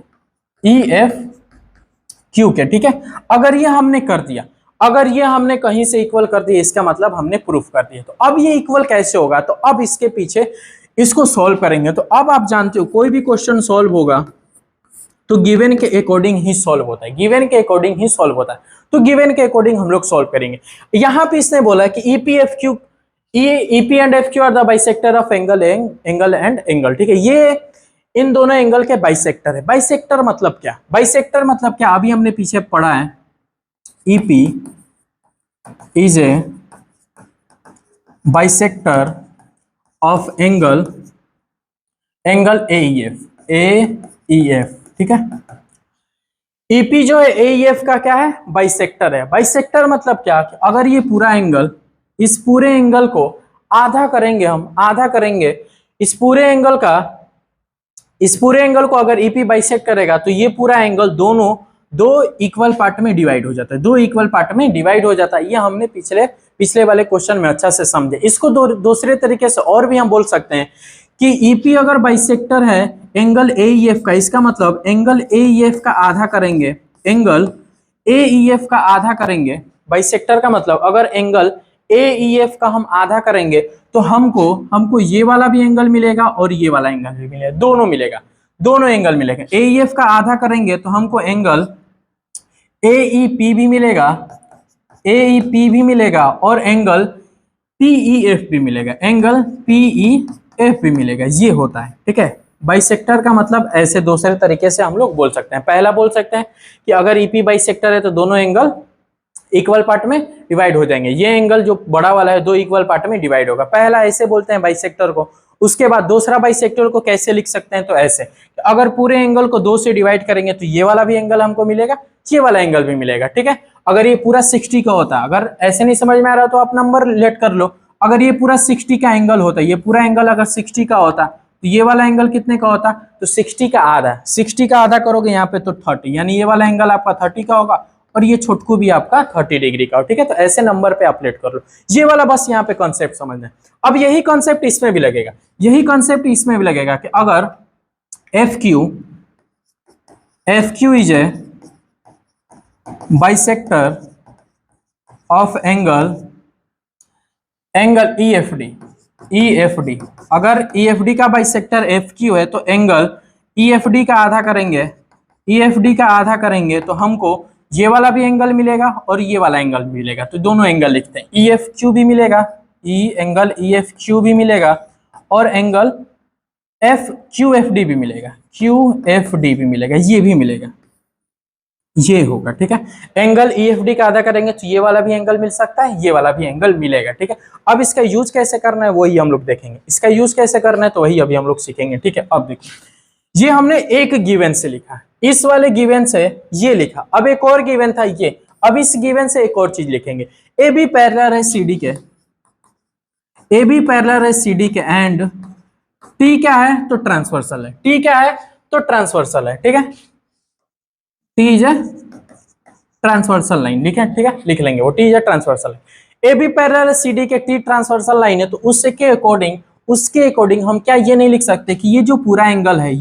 ठीक है, अगर ये हमने कर दिया, अगर ये हमने कहीं से इक्वल कर दिया, इसका मतलब हमने प्रूफ कर दिया। तो अब ये इक्वल कैसे होगा, तो अब इसके पीछे इसको सॉल्व करेंगे। तो अब आप जानते हो कोई भी क्वेश्चन सॉल्व होगा तो गिवन के अकॉर्डिंग ही सॉल्व होता है, गिवन के अकॉर्डिंग ही सॉल्व होता है। तो गिवन के अकॉर्डिंग हम लोग सॉल्व करेंगे। यहाँ पे इसने बोला कि EP and FQ are the bisector of angle and angle. ठीक है, ये इन दोनों एंगल के बाइसेक्टर है। बाइसेक्टर मतलब क्या, बाइसेक्टर मतलब क्या, अभी हमने पीछे पढ़ा है, EP is a bisector of angle AEF. ठीक है, ईपी जो है एईएफ का क्या है, बाइसेक्टर है। बाइसेक्टर मतलब क्या, कि अगर ये पूरा एंगल, इस पूरे एंगल को आधा करेंगे, हम आधा करेंगे इस पूरे एंगल को अगर ईपी बाइसेक्ट करेगा, तो ये पूरा एंगल दो इक्वल पार्ट में डिवाइड हो जाता है, दो इक्वल पार्ट में डिवाइड हो जाता है। ये हमने पिछले वाले क्वेश्चन में अच्छा से समझे। इसको दूसरे तरीके से और भी हम बोल सकते हैं कि ईपी अगर बाइसेक्टर है एंगल एईएफ का, इसका मतलब एंगल एईएफ का आधा करेंगे, एंगल एईएफ का आधा करेंगे। बाइसेक्टर का मतलब अगर एंगल एईएफ का हम आधा करेंगे, तो हमको ये वाला भी एंगल मिलेगा और ये वाला एंगल भी मिलेगा, दोनों एंगल मिलेगा। एईएफ का आधा करेंगे तो हमको एंगल एईपी भी मिलेगा और एंगल पीईएफ भी मिलेगा, ये होता है। ठीक है, बाइसेक्टर का मतलब ऐसे दूसरे तरीके से हम लोग बोल सकते हैं। पहला बोल सकते हैं कि अगर ईपी बाइसेक्टर है तो दोनों एंगल इक्वल पार्ट में डिवाइड हो जाएंगे, ये एंगल जो बड़ा वाला है दो इक्वल पार्ट में डिवाइड होगा। पहला ऐसे बोलते हैं बाइसेक्टर को। उसके बाद दूसरा बाइसेक्टर को कैसे लिख सकते हैं, तो ऐसे, अगर पूरे एंगल को दो से डिवाइड करेंगे तो ये वाला भी एंगल हमको मिलेगा, ये वाला एंगल भी मिलेगा। ठीक है, अगर ये पूरा 60 का होता, अगर ऐसे नहीं समझ में आ रहा तो आप नंबर लेट कर लो। अगर ये पूरा 60 का एंगल होता, ये पूरा एंगल अगर 60 का होता, तो ये वाला एंगल कितने का होता, तो 60 का आधा करोगे यहाँ पे तो 30, यानी ये वाला एंगल आपका 30 का होगा और ये छोटकू भी आपका 30 डिग्री का हो। ठीक है, तो ऐसे नंबर पे आप लेट कर लो। ये वाला बस यहाँ पे कॉन्सेप्ट समझना है। अब यही कॉन्सेप्ट इसमें भी लगेगा, कि अगर F Q is a bisector of angle EFD, अगर EFD का बाइसेक्टर FQ है तो एंगल EFD का आधा करेंगे तो हमको ये वाला भी एंगल मिलेगा और ये वाला एंगल भी मिलेगा। तो दोनों एंगल लिखते हैं, EFQ भी मिलेगा, एंगल EFQ भी मिलेगा और एंगल QFD भी मिलेगा, ये भी मिलेगा, ये होगा। ठीक है, एंगल EFD का आधा करेंगे तो ये वाला भी एंगल मिल सकता है, ये वाला भी एंगल मिलेगा। ठीक है, अब इसका यूज कैसे करना है वही हम लोग देखेंगे, तो वही अभी हम लोग सीखेंगे। ठीक है, अब देखो, ये हमने एक गिवन से लिखा, इस वाले गिवन से ये लिखा, अब एक और गिवन था ये, अब इस गिवन से एक और चीज लिखेंगे। ए बी पैरेलल है CD के एंड टी क्या है, तो ट्रांसवर्सल है। ठीक है, t is a transversal line, ठीक है, लिख लेंगे वो, t is a transversal line. A B parallel CD के, टी ट्रांसवर्सल लाइन है, तो उसके अकॉर्डिंग हम क्या ये नहीं लिख सकते कि ये जो पूरा एंगल है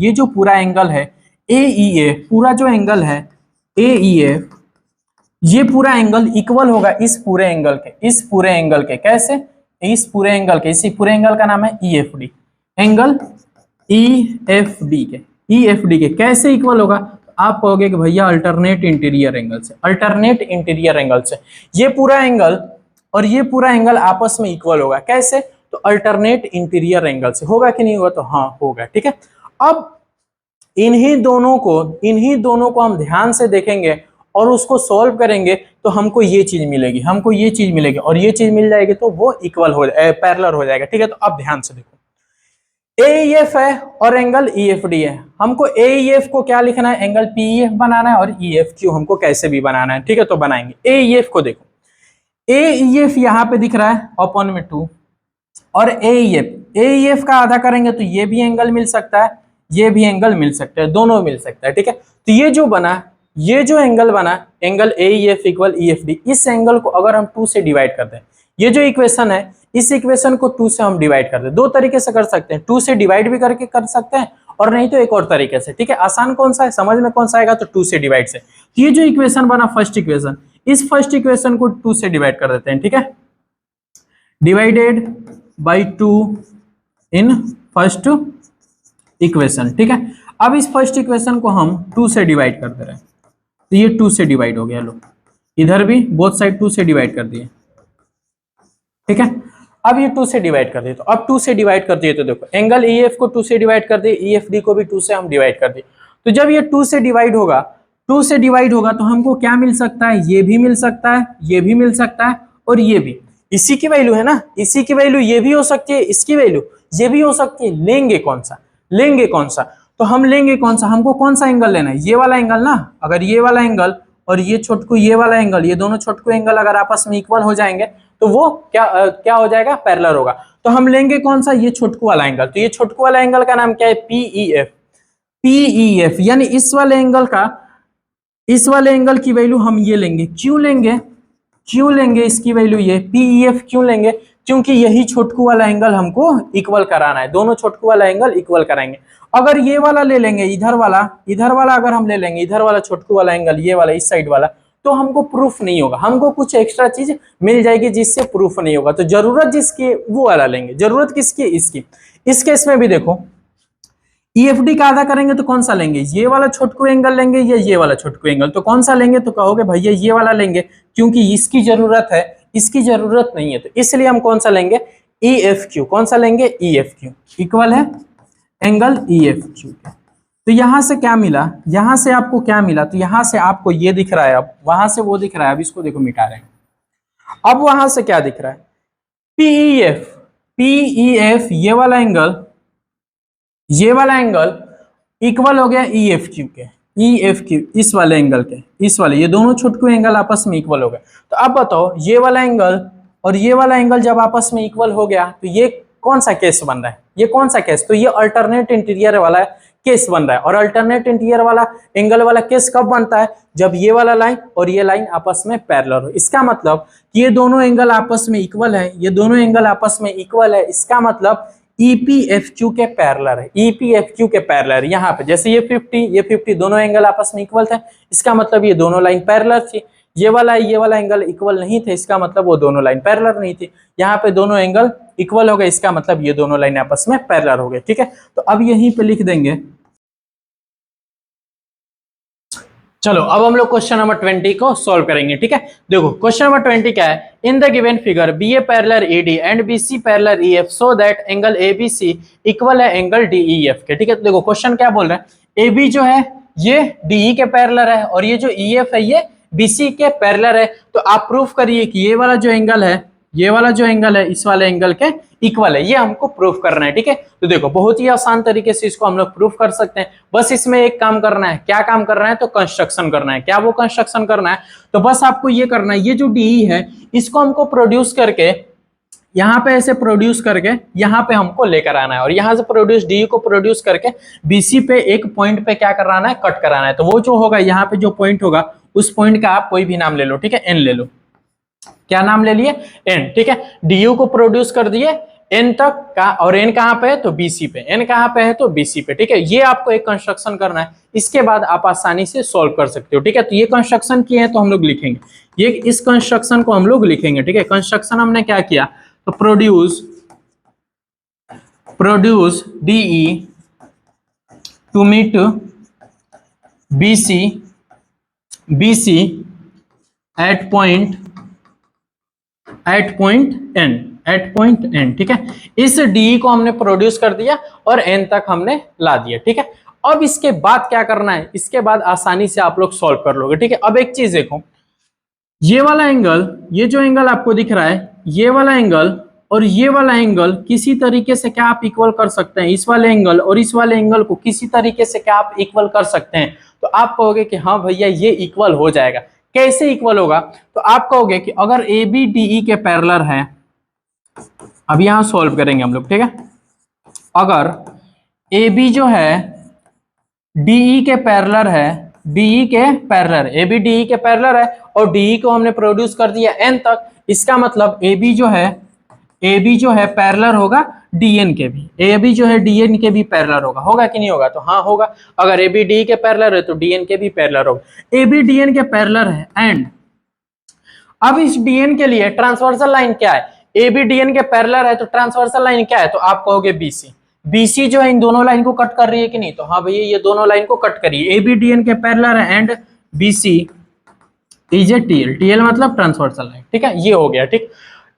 AEA, पूरा जो एंगल है AEA, ये पूरा एंगल इक्वल होगा इस पूरे एंगल के, कैसे, इस पूरे एंगल का नाम है EFD, एंगल EFD के, ई एफ डी के कैसे इक्वल होगा? आप कहोगे कि भैया अल्टरनेट इंटीरियर एंगल से, अल्टरनेट इंटीरियर एंगल से ये पूरा एंगल और ये पूरा एंगल आपस में इक्वल होगा। कैसे? तो अल्टरनेट इंटीरियर एंगल से होगा कि नहीं होगा? तो हाँ होगा। ठीक है, अब इन्हीं दोनों को हम ध्यान से देखेंगे और उसको सॉल्व करेंगे तो हमको ये चीज मिलेगी, हमको ये चीज मिलेगी और ये चीज मिल जाएगी तो वो इक्वल हो पैरेलल हो जाएगा। ठीक है, तो अब ध्यान से देखो, एईएफ है और एंगल ईएफडी है। हमको एईएफ को क्या लिखना है? एंगल पीईएफ बनाना है और ईएफक्यू हमको कैसे भी बनाना है। ठीक है, तो बनाएंगे। एईएफ को देखो, एईएफ यहाँ पे दिख रहा है अपन में 2 और एईएफ का आधा करेंगे तो ये भी एंगल मिल सकता है, ये भी एंगल मिल सकता है, दोनों मिल सकता है। ठीक है, तो ये जो बना, ये जो एंगल बना एंगल एईएफ इक्वल ईएफडी, इस एंगल को अगर हम 2 से डिवाइड कर दें, ये जो इक्वेशन है इस इक्वेशन को 2 से हम डिवाइड कर दें। दो तरीके से कर सकते हैं, 2 से डिवाइड भी करके कर सकते हैं और नहीं तो एक और तरीके से। ठीक है, आसान कौन सा है, समझ में कौन सा आएगा? तो 2 से डिवाइड से। तो ये जो इक्वेशन बना फर्स्ट इक्वेशन, इस फर्स्ट इक्वेशन को 2 से डिवाइड कर देते हैं। ठीक है, divided by 2 in first equation. ठीक है, अब इस फर्स्ट इक्वेशन को हम 2 से डिवाइड कर दे रहे हैं तो ये 2 से डिवाइड हो गया। लो इधर भी बोथ साइड 2 से डिवाइड कर दिए। ठीक है, अब ये 2 से डिवाइड कर दिए, तो अब 2 से डिवाइड कर दिए तो देखो एंगल ईएफ को 2 से डिवाइड कर दिए, ईएफडी को भी 2 से हम डिवाइड कर दिए। तो जब ये 2 से डिवाइड होगा, 2 से डिवाइड होगा तो हमको क्या मिल सकता है? ये भी मिल सकता है, ये भी मिल सकता है और ये भी। इसी की वैल्यू है ना, इसी की वैल्यू ये भी हो सकती है, इसकी वैल्यू ये भी हो सकती है। लेंगे कौन सा? लेंगे कौन सा? तो हम लेंगे कौन सा? हमको कौन सा एंगल लेना है? ये वाला एंगल ना। अगर ये वाला एंगल और ये छोटकू ये वाला एंगल, ये दोनों छोटकू एंगल अगर आपस में इक्वल हो जाएंगे तो वो क्या हो जाएगा? पैरेलल होगा। तो हम लेंगे कौन सा? ये छोटकू वाला एंगल। तो ये छोटकू वाला एंगल का नाम क्या है? पीईएफ। पीईएफ यानी इस वाले एंगल की वैल्यू हम ये लेंगे। क्यों लेंगे? क्यों लेंगे इसकी वैल्यू? ये पीईएफ क्यों लेंगे? क्योंकि यही छोटकू वाला एंगल हमको इक्वल कराना है, दोनों छोटकू वाला एंगल इक्वल कराएंगे। अगर ये वाला ले लेंगे, इधर वाला अगर हम ले लेंगे, इधर वाला छोटकू वाला एंगल, ये वाला इस साइड वाला, तो हमको प्रूफ नहीं होगा, हमको कुछ एक्स्ट्रा चीज मिल जाएगी जिससे प्रूफ नहीं होगा। तो जरूरत जिसकी वो वाला लेंगे। जरूरत किसकी? इसकी। इस केस में भी देखो ईएफडी का आधा करेंगे तो कौन सा लेंगे? ये वाला छोटकू एंगल लेंगे या ये वाला छोटकू एंगल? तो कौन सा लेंगे? तो कहोगे भैया ये वाला लेंगे क्योंकि इसकी जरूरत है, इसकी जरूरत नहीं है, तो इसलिए हम कौन सा लेंगे? ईएफक्यू। कौन सा लेंगे? ईएफक्यू इक्वल है एंगल ईएफक्यू। तो यहां से क्या मिला? यहां से आपको क्या मिला? तो यहां से आपको ये दिख रहा है, अब वहां से वो दिख रहा है, अब इसको देखो मिटा रहे हैं। अब वहां से क्या दिख रहा है? पीईएफ। पीईएफ ये वाला एंगल इक्वल हो गया ईएफक्यू के। ईएफक्यू इस वाले एंगल के, इस वाले, ये दोनों छोटकू एंगल आपस में इक्वल हो गए। तो अब बताओ ये वाला एंगल और ये वाला एंगल जब आपस में इक्वल हो गया तो ये कौन सा केस बन रहा है? ये कौन सा केस? तो ये अल्टरनेट इंटीरियर वाला केस बन रहा है। और अल्टरनेट इंटीरियर वाला एंगल वाला केस कब बनता है? जब ये वाला लाइन और ये लाइन आपस में पैरेलल हो। इसका मतलब कि ये दोनों एंगल आपस में इक्वल है, ये दोनों एंगल आपस में इक्वल है, इसका मतलब ईपीएफक्यू के पैरेलल है। ईपीएफक्यू के पैरेलल यहाँ पे जैसे ये 50 दोनों एंगल आपस में इक्वल थे, इसका मतलब ये दोनों लाइन पैरेलल थी। ये वाला एंगल इक्वल नहीं थे, इसका मतलब वो दोनों लाइन पैरेलल नहीं थी। यहाँ पे दोनों एंगल इक्वल हो गए, इसका मतलब ये दोनों लाइन आपस में पैरेलल हो गए। ठीक है, तो अब यहीं पे लिख देंगे। चलो अब हम लोग क्वेश्चन नंबर 20 को सॉल्व करेंगे। ठीक है, देखो क्वेश्चन नंबर 20 क्या है? In the given figure B A parallel ED and B C parallel EF so that angle ABC equal है एंगल डीईएफ के। ठीक है, तो देखो क्वेश्चन क्या बोल रहा है? ए बी जो है ये डीई के पैरेलल है और ये जो ईएफ है ये बीसी के पैरेलल है। तो आप प्रूफ करिए कि ये वाला जो एंगल है, ये वाला जो एंगल है इस वाले एंगल के इक्वल है। ये हमको प्रूफ करना है। ठीक है, तो देखो बहुत ही आसान तरीके से इसको हम लोग प्रूफ कर सकते हैं। बस इसमें एक काम करना है। क्या काम करना है? तो कंस्ट्रक्शन करना है। क्या वो कंस्ट्रक्शन करना है? तो बस आपको ये करना है, ये जो डी है इसको हमको प्रोड्यूस करके यहाँ पे ऐसे प्रोड्यूस करके यहाँ पे हमको लेकर आना है और यहाँ से प्रोड्यूस डी को प्रोड्यूस करके बीसी पे एक पॉइंट पे क्या कराना है? कट कराना है। तो वो जो होगा यहाँ पे जो पॉइंट होगा उस पॉइंट का आप कोई भी नाम ले लो। ठीक है, एन ले लो। क्या नाम ले लिए? एन। ठीक है, डी को प्रोड्यूस कर दिए एन तक का, और एन कहाँ पे है? तो बीसी पे। एन कहाँ पे है? तो बीसी पे। ठीक है, ये आपको एक कंस्ट्रक्शन करना है, इसके बाद आप आसानी से सॉल्व कर सकते हो। ठीक है, तो ये कंस्ट्रक्शन किए हैं तो हम लोग लिखेंगे, ये इस कंस्ट्रक्शन को हम लोग लिखेंगे। ठीक है, कंस्ट्रक्शन हमने क्या किया? तो produce DE to meet BC at point N, ठीक है। इस डी को हमने प्रोड्यूस कर दिया और एन तक हमने ला दिया, ठीक है। अब इसके बाद क्या करना है, इसके बाद आसानी से आप लोग सॉल्व कर लोगे, ठीक है। अब एक चीज देखो, ये वाला एंगल, ये जो एंगल आपको दिख रहा है, ये वाला एंगल और ये वाला एंगल किसी तरीके से क्या आप इक्वल कर सकते हैं, इस वाले एंगल और इस वाले एंगल को किसी तरीके से क्या आप इक्वल कर सकते हैं। तो आप कहोगे कि हाँ भैया ये इक्वल हो जाएगा। कैसे इक्वल होगा, तो आप कहोगे कि अगर ABDE के पैरेलल है, अब यहां सॉल्व करेंगे हम लोग, ठीक है। अगर AB जो है DE के पैरेलल है, DE के पैरेलल, AB DE के पैरेलल है और DE को हमने प्रोड्यूस कर दिया n तक, इसका मतलब AB जो है पैरेलल होगा DN के भी, AB जो है DN के भी पैरेलल होगा कि नहीं होगा, तो हाँ होगा। अगर AB DE के पैरेलल है तो DN के भी पैरेलल होगा। AB DN के पैरेलल है एंड अब इस DN के लिए ट्रांसवर्सल लाइन क्या है, AB DN के पैरेलल है तो ट्रांसवर्सल लाइन क्या है, तो आप कहोगे BC जो है इन दोनों लाइन को कट कर रही है कि नहीं, तो हाँ भैया ये दोनों लाइन को कट करिए। AB DN के पैरेलल है and BC is a TL मतलब ट्रांसवर्सल लाइन, ठीक है। ये हो गया, ठीक।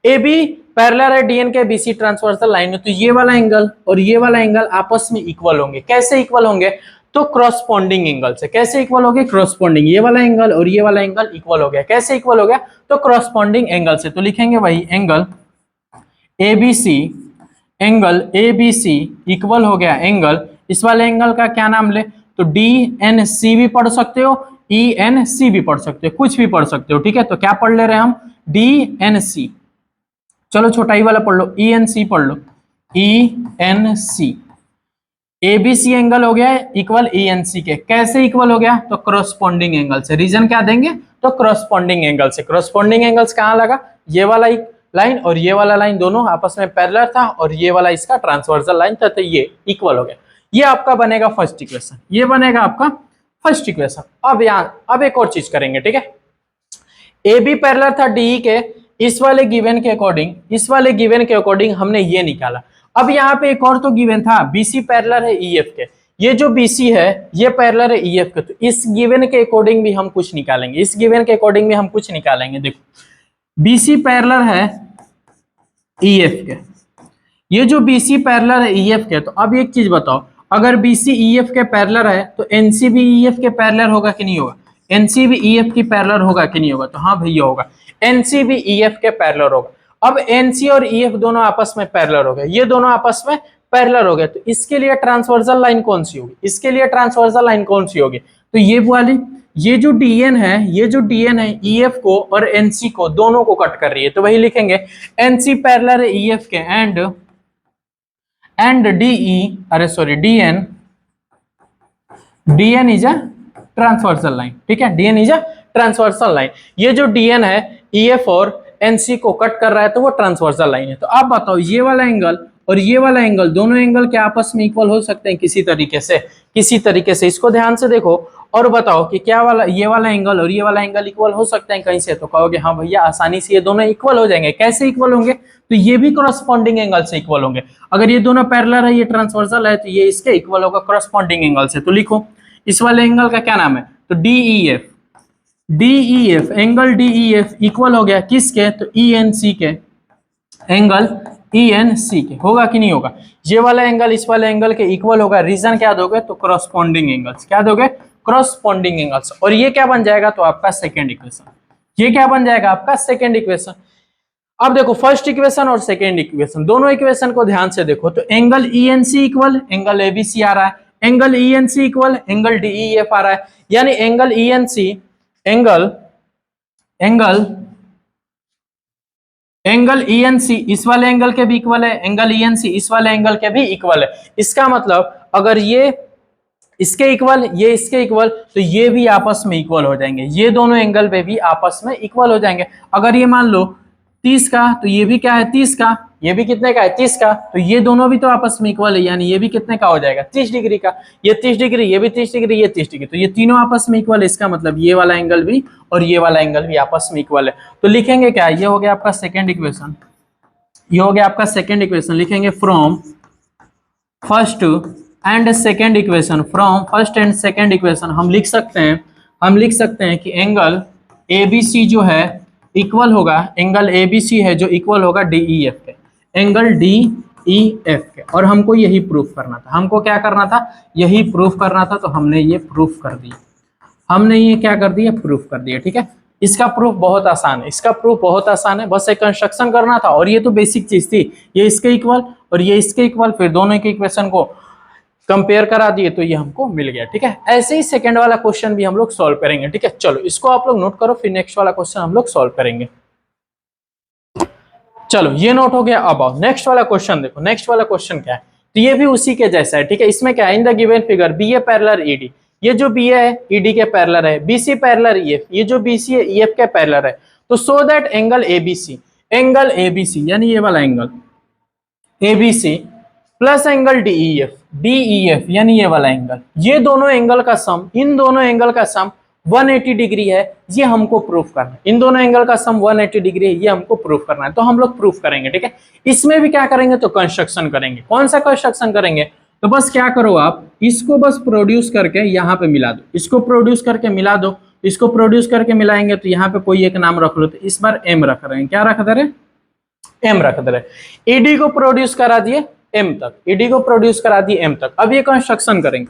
AB पैरेलल है DN के BC ट्रांसवर्सल लाइन में, तो ये वाला एंगल और ये वाला एंगल आपस में इक्वल होंगे। कैसे इक्वल होंगे, तो क्रॉसपोंडिंग एंगल से। कैसे इक्वल हो गए, क्रॉसपोंडिंग, ये वाला एंगल और ये वाला एंगल इक्वल हो गया। कैसे इक्वल हो गया, तो क्रॉसपोंडिंग एंगल से। तो लिखेंगे भाई एंगल ABC इक्वल हो गया एंगल, इस वाले एंगल का क्या नाम ले, तो DNC भी पढ़ सकते हो, ENC भी पढ़ सकते हो, कुछ भी पढ़ सकते हो, ठीक है। तो क्या पढ़ ले रहे हैं हम, DNC, चलो छोटा ही वाला पढ़ लो, ENC पढ़ लो, ENC। ABC एंगल हो गया इक्वल ENC के। कैसे इक्वल हो गया, तो क्रॉसपोंडिंग एंगल से। रीजन क्या देंगे, तो क्रॉसपोंडिंग एंगल से। क्रॉसपोंडिंग एंगल्स कहाँ लगा, ये वाला लाइन और ये वाला लाइन दोनों आपस में पैरेलल था और ये वाला इसका ट्रांसवर्सल लाइन था, तो ये इक्वल हो गया। ये आपका बनेगा फर्स्ट इक्वेशन, ये बनेगा आपका फर्स्ट इक्वेशन। अब एक और चीज करेंगे, ठीक है। AB पैरेलल था DE के, इस वाले गिवन के अकॉर्डिंग हमने ये निकाला। अब यहाँ पे एक और तो गिवन था, BC पैरेलल है EF के, ये जो BC है ये पैरेलल है EF के, तो इस गिवन के अकॉर्डिंग भी हम कुछ निकालेंगे, देखो BC पैरेलल है EF के, ये जो BC पैरेलल है EF के, तो अब एक चीज बताओ, अगर BC EF के पैरेलल है तो NC भी EF के पैरेलल होगा कि नहीं होगा, NC भी EF की पैरेलल होगा कि नहीं होगा, तो हाँ भैया होगा, NC भी EF के पैरेलल होगा। अब NC और EF दोनों आपस में पैरेलल हो गए, ये दोनों आपस में पैरेलल हो गए, तो इसके लिए ट्रांसवर्सल लाइन कौन सी होगी, तो ये वाली, ये जो DN है EF को और NC को दोनों को कट कर रही है, तो वही लिखेंगे NC पैरेलल है EF के and DN is a transversal line, ठीक है। DN is a transversal line, ये जो DN है EF और NC को कट कर रहा है तो वो ट्रांसवर्सल लाइन है। तो आप बताओ, ये वाला एंगल और ये वाला एंगल, दोनों एंगल के आपस में इक्वल हो सकते हैं किसी तरीके से। इसको ध्यान से देखो और बताओ कि क्या ये वाला एंगल और ये वाला एंगल इक्वल हो सकते हैं कहीं से, तो कहोगे हाँ भैया आसानी से ये दोनों इक्वल हो जाएंगे। कैसे इक्वल होंगे, तो ये भी क्रॉसपोंडिंग एंगल से इक्वल होंगे। अगर ये दोनों पैरेलल है, ये ट्रांसवर्सल है, तो ये इसके इक्वल होगा क्रॉसपोंडिंग एंगल से। तो लिखो इस वाले एंगल का क्या नाम है, तो DEF एंगल DEF इक्वल हो गया किसके, तो ENC के, एंगल ENC के। होगा कि नहीं होगा, ये वाला एंगल इस वाले एंगल के इक्वल होगा। रीजन क्या दोगे, तो क्रॉसपोंडिंग एंगल्स। क्या दोगे, क्रॉसपोंडिंग एंगल्स। और ये क्या बन जाएगा, तो आपका सेकेंड इक्वेशन। अब देखो फर्स्ट इक्वेशन और सेकेंड इक्वेशन, दोनों इक्वेशन को ध्यान से देखो, तो angle ENC equal angle ABC आ रहा है, angle ENC equal angle DEF आ रहा है, यानी एंगल ENC इस वाले एंगल के भी इक्वल है, एंगल ENC इस वाले एंगल के भी इक्वल है। इसका मतलब अगर ये इसके इक्वल, ये इसके इक्वल, तो ये भी आपस में इक्वल हो जाएंगे, ये दोनों एंगल पे भी आपस में इक्वल हो जाएंगे। अगर ये मान लो 30 का, तो ये भी क्या है 30 का, ये भी कितने का है 30 का, तो ये दोनों भी तो आपस में इक्वल है, यानी ये भी कितने का हो जाएगा 30 डिग्री का, ये 30 डिग्री, ये भी 30 डिग्री, ये 30 डिग्री, तो ये तीनों आपस में इक्वल है। इसका मतलब ये वाला एंगल भी और ये वाला एंगल भी आपस में इक्वल है। तो लिखेंगे क्या, ये हो गया आपका सेकेंड इक्वेशन, लिखेंगे from first and second equation, from first and second equation हम लिख सकते हैं कि एंगल ए बी सी जो है इक्वल होगा, एंगल ए बी सी है जो इक्वल होगा डी ई एफ के, एंगल डी ई एफ के। और हमको यही प्रूफ करना था, हमको क्या करना था, यही प्रूफ करना था। तो हमने ये प्रूफ कर दिया, हमने ये क्या कर दिया, प्रूफ कर दिया। ठीक है, इसका प्रूफ बहुत आसान है, इसका प्रूफ बहुत आसान है, बस एक कंस्ट्रक्शन करना था। और ये तो बेसिक चीज थी, ये इसके इक्वल और ये इसके इक्वल, फिर दोनों के इक्वेशन को कंपेयर करा दिए तो ये हमको मिल गया। ठीक है, ऐसे ही सेकंड वाला क्वेश्चन भी हम लोग सॉल्व करेंगे। ठीक है, चलो इसको आप लोग नोट करो, फिर नेक्स्ट वाला क्वेश्चन हम लोग सॉल्व करेंगे। चलो ये नोट हो गया। अब आओ नेक्स्ट वाला क्वेश्चन देखो, नेक्स्ट वाला क्वेश्चन क्या है, तो ये भी उसी के जैसा है। ठीक है, इसमें क्या है, in the given figure B A parallel ED, ये जो बी है ईडी के पैरेलल है, बीसी पैरेलल ईएफ, ये जो बीसी है ईएफ के पैरेलल है। तो सो that angle ABC, angle ABC यानी ये वाला angle ABC plus angle DEF, DEF यानी ये वाला एंगल, ये दोनों एंगल का सम, इन दोनों एंगल का सम 180 डिग्री है, ये हमको प्रूफ करना है। इन दोनों एंगल का सम 180 डिग्री है, ये हमको प्रूफ करना है। तो हम लोग प्रूफ करेंगे। ठीक है, इसमें भी क्या करेंगे, तो कंस्ट्रक्शन करेंगे। कौन सा कंस्ट्रक्शन करेंगे, तो बस क्या करो आप, इसको बस प्रोड्यूस करके यहाँ पे मिला दो, इसको प्रोड्यूस करके मिला दो, इसको प्रोड्यूस करके मिलाएंगे तो यहाँ पे कोई एक नाम रख लो। तो इस बार एम रख रहे हैं, क्या रख दे रहे, एम रख दे रहे। ईडी को प्रोड्यूस करा दिए एम तक, ईडी को प्रोड्यूस करा दिए एम तक। अब ये कंस्ट्रक्शन करेंगे।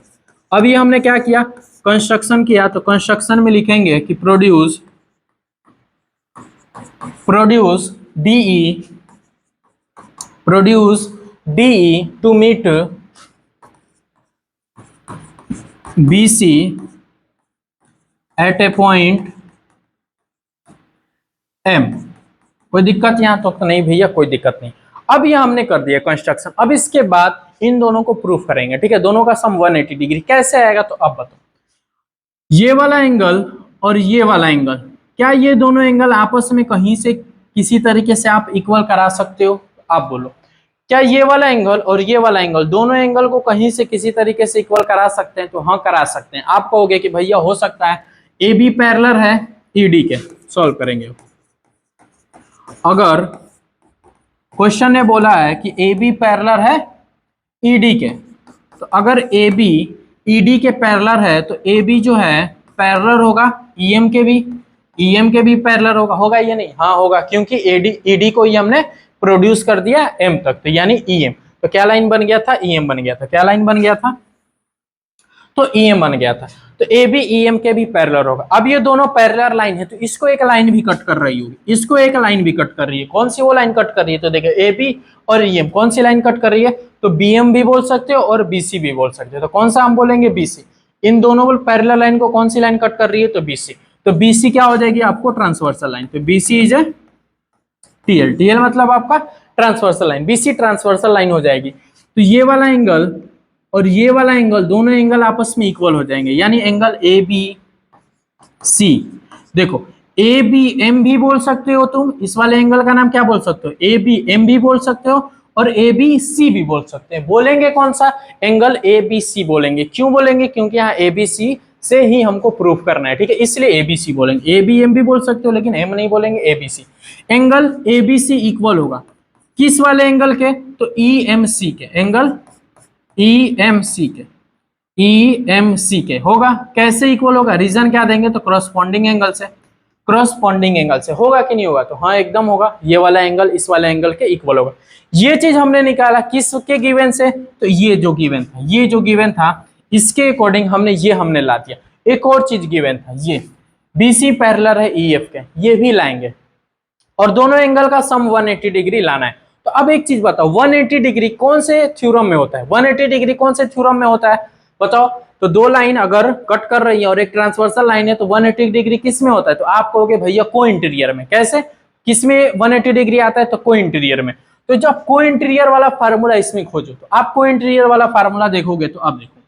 अब ये हमने क्या किया, कंस्ट्रक्शन किया, तो कंस्ट्रक्शन में लिखेंगे कि produce DE to meet BC at a point M. कोई दिक्कत यहाँ तो नहीं भैया, कोई दिक्कत नहीं। अब ये हमने कर दिया कंस्ट्रक्शन। अब इसके बाद इन दोनों को प्रूफ करेंगे। ठीक है, दोनों का सम 180 डिग्री कैसे आएगा, तो अब बताओ, ये वाला एंगल और ये वाला एंगल, क्या ये दोनों एंगल आपस में कहीं से किसी तरीके से आप इक्वल करा सकते हो, आप बोलो, क्या ये वाला एंगल और ये वाला एंगल, दोनों एंगल को कहीं से किसी तरीके से इक्वल करा सकते हैं, तो हाँ करा सकते हैं। आप कहोगे कि भैया हो सकता है, ए बी पैरेलल है ईडी के, सॉल्व करेंगे। अगर क्वेश्चन ने बोला है कि ए बी पैरेलल है ईडी के, तो अगर ए बी ईडी के पैरेलल है तो ए बी जो है पैरेलल होगा ईएम के भी, ईएम के भी पैरेलल होगा या नहीं, हाँ होगा, क्योंकि ईडी को ही हमने प्रोड्यूस कर दिया एम तक, तो यानी ईएम। तो क्या लाइन बन गया था, ईएम बन गया था। क्या लाइन बन गया था, तो ईएम बन गया था। तो ए बी ईएम के भी पैरेलल होगा। अब ये दोनों पैरेलल लाइन है, तो इसको एक लाइन भी कट कर रही होगी, इसको एक लाइन भी कट कर रही है। कौन सी वो लाइन कट कर रही है, तो देखिए ए बी और ईएम कौन सी लाइन कट कर रही है, तो बीएम भी बोल सकते हो और बीसी भी बोल सकते हो। तो कौन सा हम बोलेंगे, बीसी। इन दोनों पैरेलल लाइन को कौन सी लाइन कट कर रही है, तो बीसी। तो बीसी क्या हो जाएगी आपको, ट्रांसवर्सल लाइन। तो BC is a TL, TL मतलब आपका transversal line, BC transversal line हो जाएगी। तो ये वाला एंगल और ये वाला एंगल, दोनों एंगल आपस में इक्वल हो जाएंगे, यानी एंगल ए बी सी। देखो ए बी एम भी बोल सकते हो तुम, इस वाले एंगल का नाम क्या बोल सकते हो, ए बी एम भी बोल सकते हो और ए बी सी भी बोल सकते हैं। बोलेंगे कौन सा, एंगल ए बी सी बोलेंगे। क्यों बोलेंगे, क्योंकि यहाँ ए बी सी से ही हमको प्रूफ करना है। ठीक है, इसलिए ए बी सी बोलेंगे। ए बी एम भी बोल सकते हो लेकिन एम नहीं बोलेंगे, A B C. Angle A B C equal होगा किस वाले एंगल के, तो ई एम सी के, एंगल EMC के, EMC के होगा। कैसे इक्वल होगा, रीजन क्या देंगे, तो करस्पॉन्डिंग एंगल से, करस्पॉन्डिंग एंगल से होगा कि नहीं होगा, तो हाँ एकदम होगा। ये वाला एंगल इस वाले एंगल के इक्वल होगा। ये चीज हमने निकाला किसके गिवन से, तो ये जो गिवन था, ये जो गिवन था इसके अकॉर्डिंग हमने ला दिया। एक और चीज गिवन था, ये BC पैरेलल है EF के, ये भी लाएंगे और दोनों एंगल का सम 180 डिग्री लाना है। तो अब एक चीज बताओ, 180 डिग्री कौन से थ्योरम में होता है, 180 डिग्री कौन से थ्योरम में होता है बताओ। तो दो लाइन अगर कट कर रही है और एक ट्रांसवर्सल लाइन है, तो 180 डिग्री किस में होता है, तो आप कहोगे भैया को इंटीरियर में। कैसे, किस में 180 डिग्री आता है, तो को इंटीरियर में। तो जब को इंटीरियर वाला फार्मूला इसमें खोजो, तो आप को इंटीरियर वाला फार्मूला देखोगे, तो अब देखो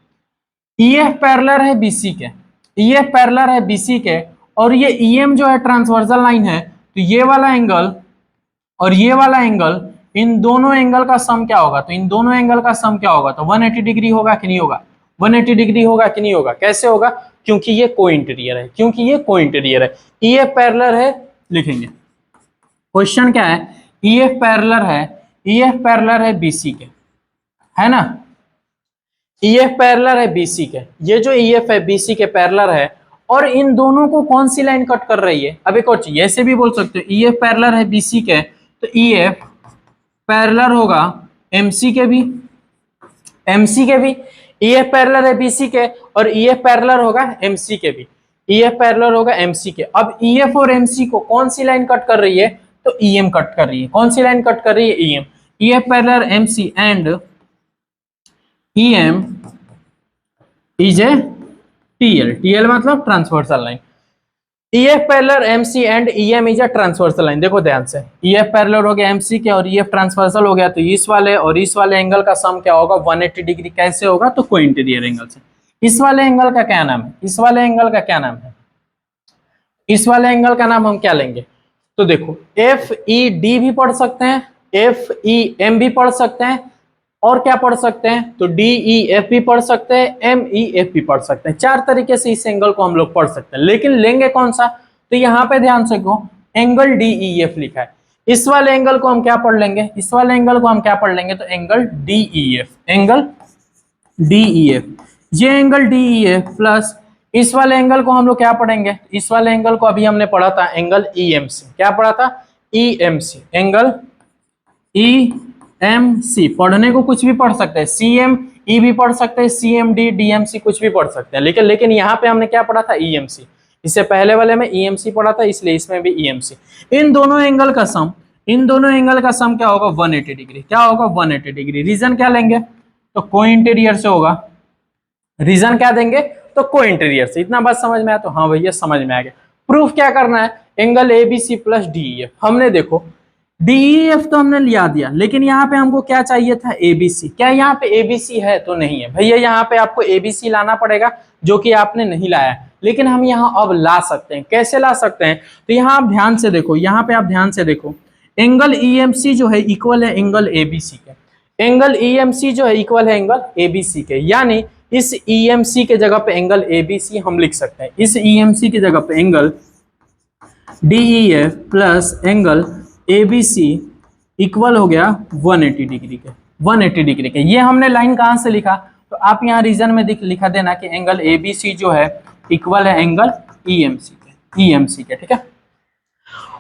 EF पैरेलल है BC के, EF पैरेलल है BC के, और ये EM जो है ट्रांसवर्सल लाइन है, तो ये वाला एंगल और ये वाला एंगल, इन दोनों एंगल का सम क्या होगा, तो इन दोनों एंगल का सम क्या होगा, तो 180 डिग्री होगा कि नहीं होगा, 180 डिग्री होगा कि नहीं होगा। कैसे होगा, क्योंकि ये को इंटीरियर है, क्योंकि ये को इंटीरियर है। EF पैरेलल है, लिखेंगे क्वेश्चन क्या है, EF पैरेलल है, EF पैरेलल है BC के, है ना। EF पैरेलल है BC के, ये जो EF है BC के पैरेलल है, और इन दोनों को कौन सी लाइन कट कर रही है? अब एक और चीज ऐसे भी बोल सकते हो, EF पैरेलल है BC के, तो EF पैरेलल होगा MC के भी, MC के भी। EF पैरेलल है BC के और EF पैरेलल होगा MC के भी, EF पैरेलल होगा MC के। अब EF और MC को कौन सी लाइन कट कर रही है? तो EM कट कर रही है। कौन सी लाइन कट कर रही है? EM। EF parallel MC and EM is a TL, TL मतलब transversal line. EF parallel MC and EM is a transversal line. देखो ध्यान से, EF पैरेलल हो गया MC के और EF ट्रांसवर्सल हो गया, तो इस वाले और इस वाले एंगल का सम क्या होगा? 180 डिग्री। कैसे होगा? तो कोइंटेरियर एंगल से। इस वाले एंगल का क्या नाम है? इस वाले एंगल का क्या नाम है? इस वाले एंगल का नाम हम क्या लेंगे? तो देखो FED भी पढ़ सकते हैं, FEM भी पढ़ सकते हैं, और क्या पढ़ सकते हैं? तो DEF भी पढ़ सकते हैं, MEF भी पढ़ सकते हैं। चार तरीके से इस एंगल को हम लोग पढ़ सकते हैं, लेकिन लेंगे कौन सा? तो यहाँ पे ध्यान से को एंगल DEF लिखा है। इस वाले एंगल को हम क्या पढ़ लेंगे? इस वाले एंगल को हम क्या पढ़ लेंगे? तो एंगल DEF, एंगल DEF। ये एंगल DEF प्लस इस वाले एंगल को हम लोग क्या पढ़ेंगे? इस वाले एंगल को अभी हमने पढ़ा था एंगल EMC। क्या पढ़ा था? EMC, angle EMC। पढ़ने को कुछ भी पढ़ सकते हैं, CME भी पढ़ सकते हैं, CMD, DMC कुछ भी पढ़ सकते हैं, लेकिन यहाँ पे हमने क्या पढ़ा था? EMC। इससे पहले वाले में EMC पढ़ा था, इसलिए इसमें भी EMC। इन दोनों एंगल का सम क्या होगा? 180 डिग्री। क्या होगा? 180 डिग्री। रीजन क्या लेंगे? तो कोइंटेरियर से होगा। रीजन क्या देंगे? तो कोइंटेरियर से। इतना बात समझ में आया? तो हाँ भैया समझ में आ गया। प्रूफ क्या करना है? Angle ABC plus DEF। हमने देखो DEF तो हमने लिया दिया, लेकिन यहाँ पे हमको क्या चाहिए था? ABC। क्या यहाँ पे ABC है? तो नहीं है भैया, यहाँ पे आपको ABC लाना पड़ेगा, जो कि आपने नहीं लाया, लेकिन हम यहाँ अब ला सकते हैं। कैसे ला सकते हैं? तो यहाँ आप ध्यान से देखो, यहाँ पे आप ध्यान से देखो, एंगल EMC जो है इक्वल है एंगल ABC के, एंगल EMC जो है इक्वल है एंगल ABC के, यानी इस EMC के जगह पे एंगल ABC हम लिख सकते हैं। इस EMC की जगह पे angle DEF plus angle ABC equal हो गया 180 डिग्री के, 180 डिग्री के। ये हमने लाइन कहाँ से लिखा? तो आप यहाँ रीजन में लिखा देना कि एंगल ABC जो है इक्वल है एंगल EMC के, ठीक है।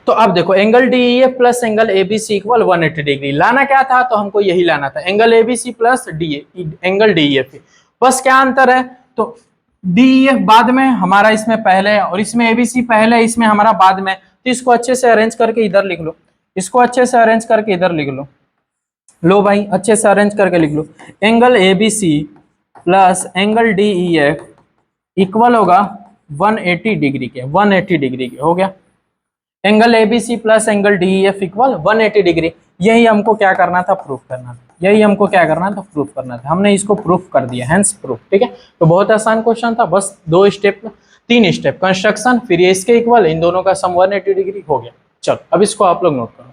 तो अब देखो angle DEF plus angle ABC equal 180 degree. लाना क्या था? तो हमको यही लाना था, angle ABC plus angle DEF। बस क्या अंतर है? तो DEF बाद में हमारा इसमें पहले है और इसमें ABC पहले है, इसमें हमारा बाद में। तो इसको अच्छे से अरेंज करके इधर लिख लो, इसको अच्छे से अरेंज करके इधर लिख लो। लो भाई अच्छे से अरेंज करके लिख लो, angle ABC plus angle DEF equal होगा 180 डिग्री के, 180 डिग्री के हो गया। Angle ABC plus angle DEF equal 180 degree. यही हमको क्या करना था? प्रूफ करना था। यही हमको क्या करना था? प्रूफ करना था। हमने इसको प्रूफ कर दिया, हेंस प्रूफ, ठीक है। तो बहुत आसान क्वेश्चन था, बस 2 स्टेप, 3 स्टेप, कंस्ट्रक्शन, फिर ये इसके इक्वल, इन दोनों का सम 180 डिग्री हो गया। चलो अब इसको आप लोग नोट करो।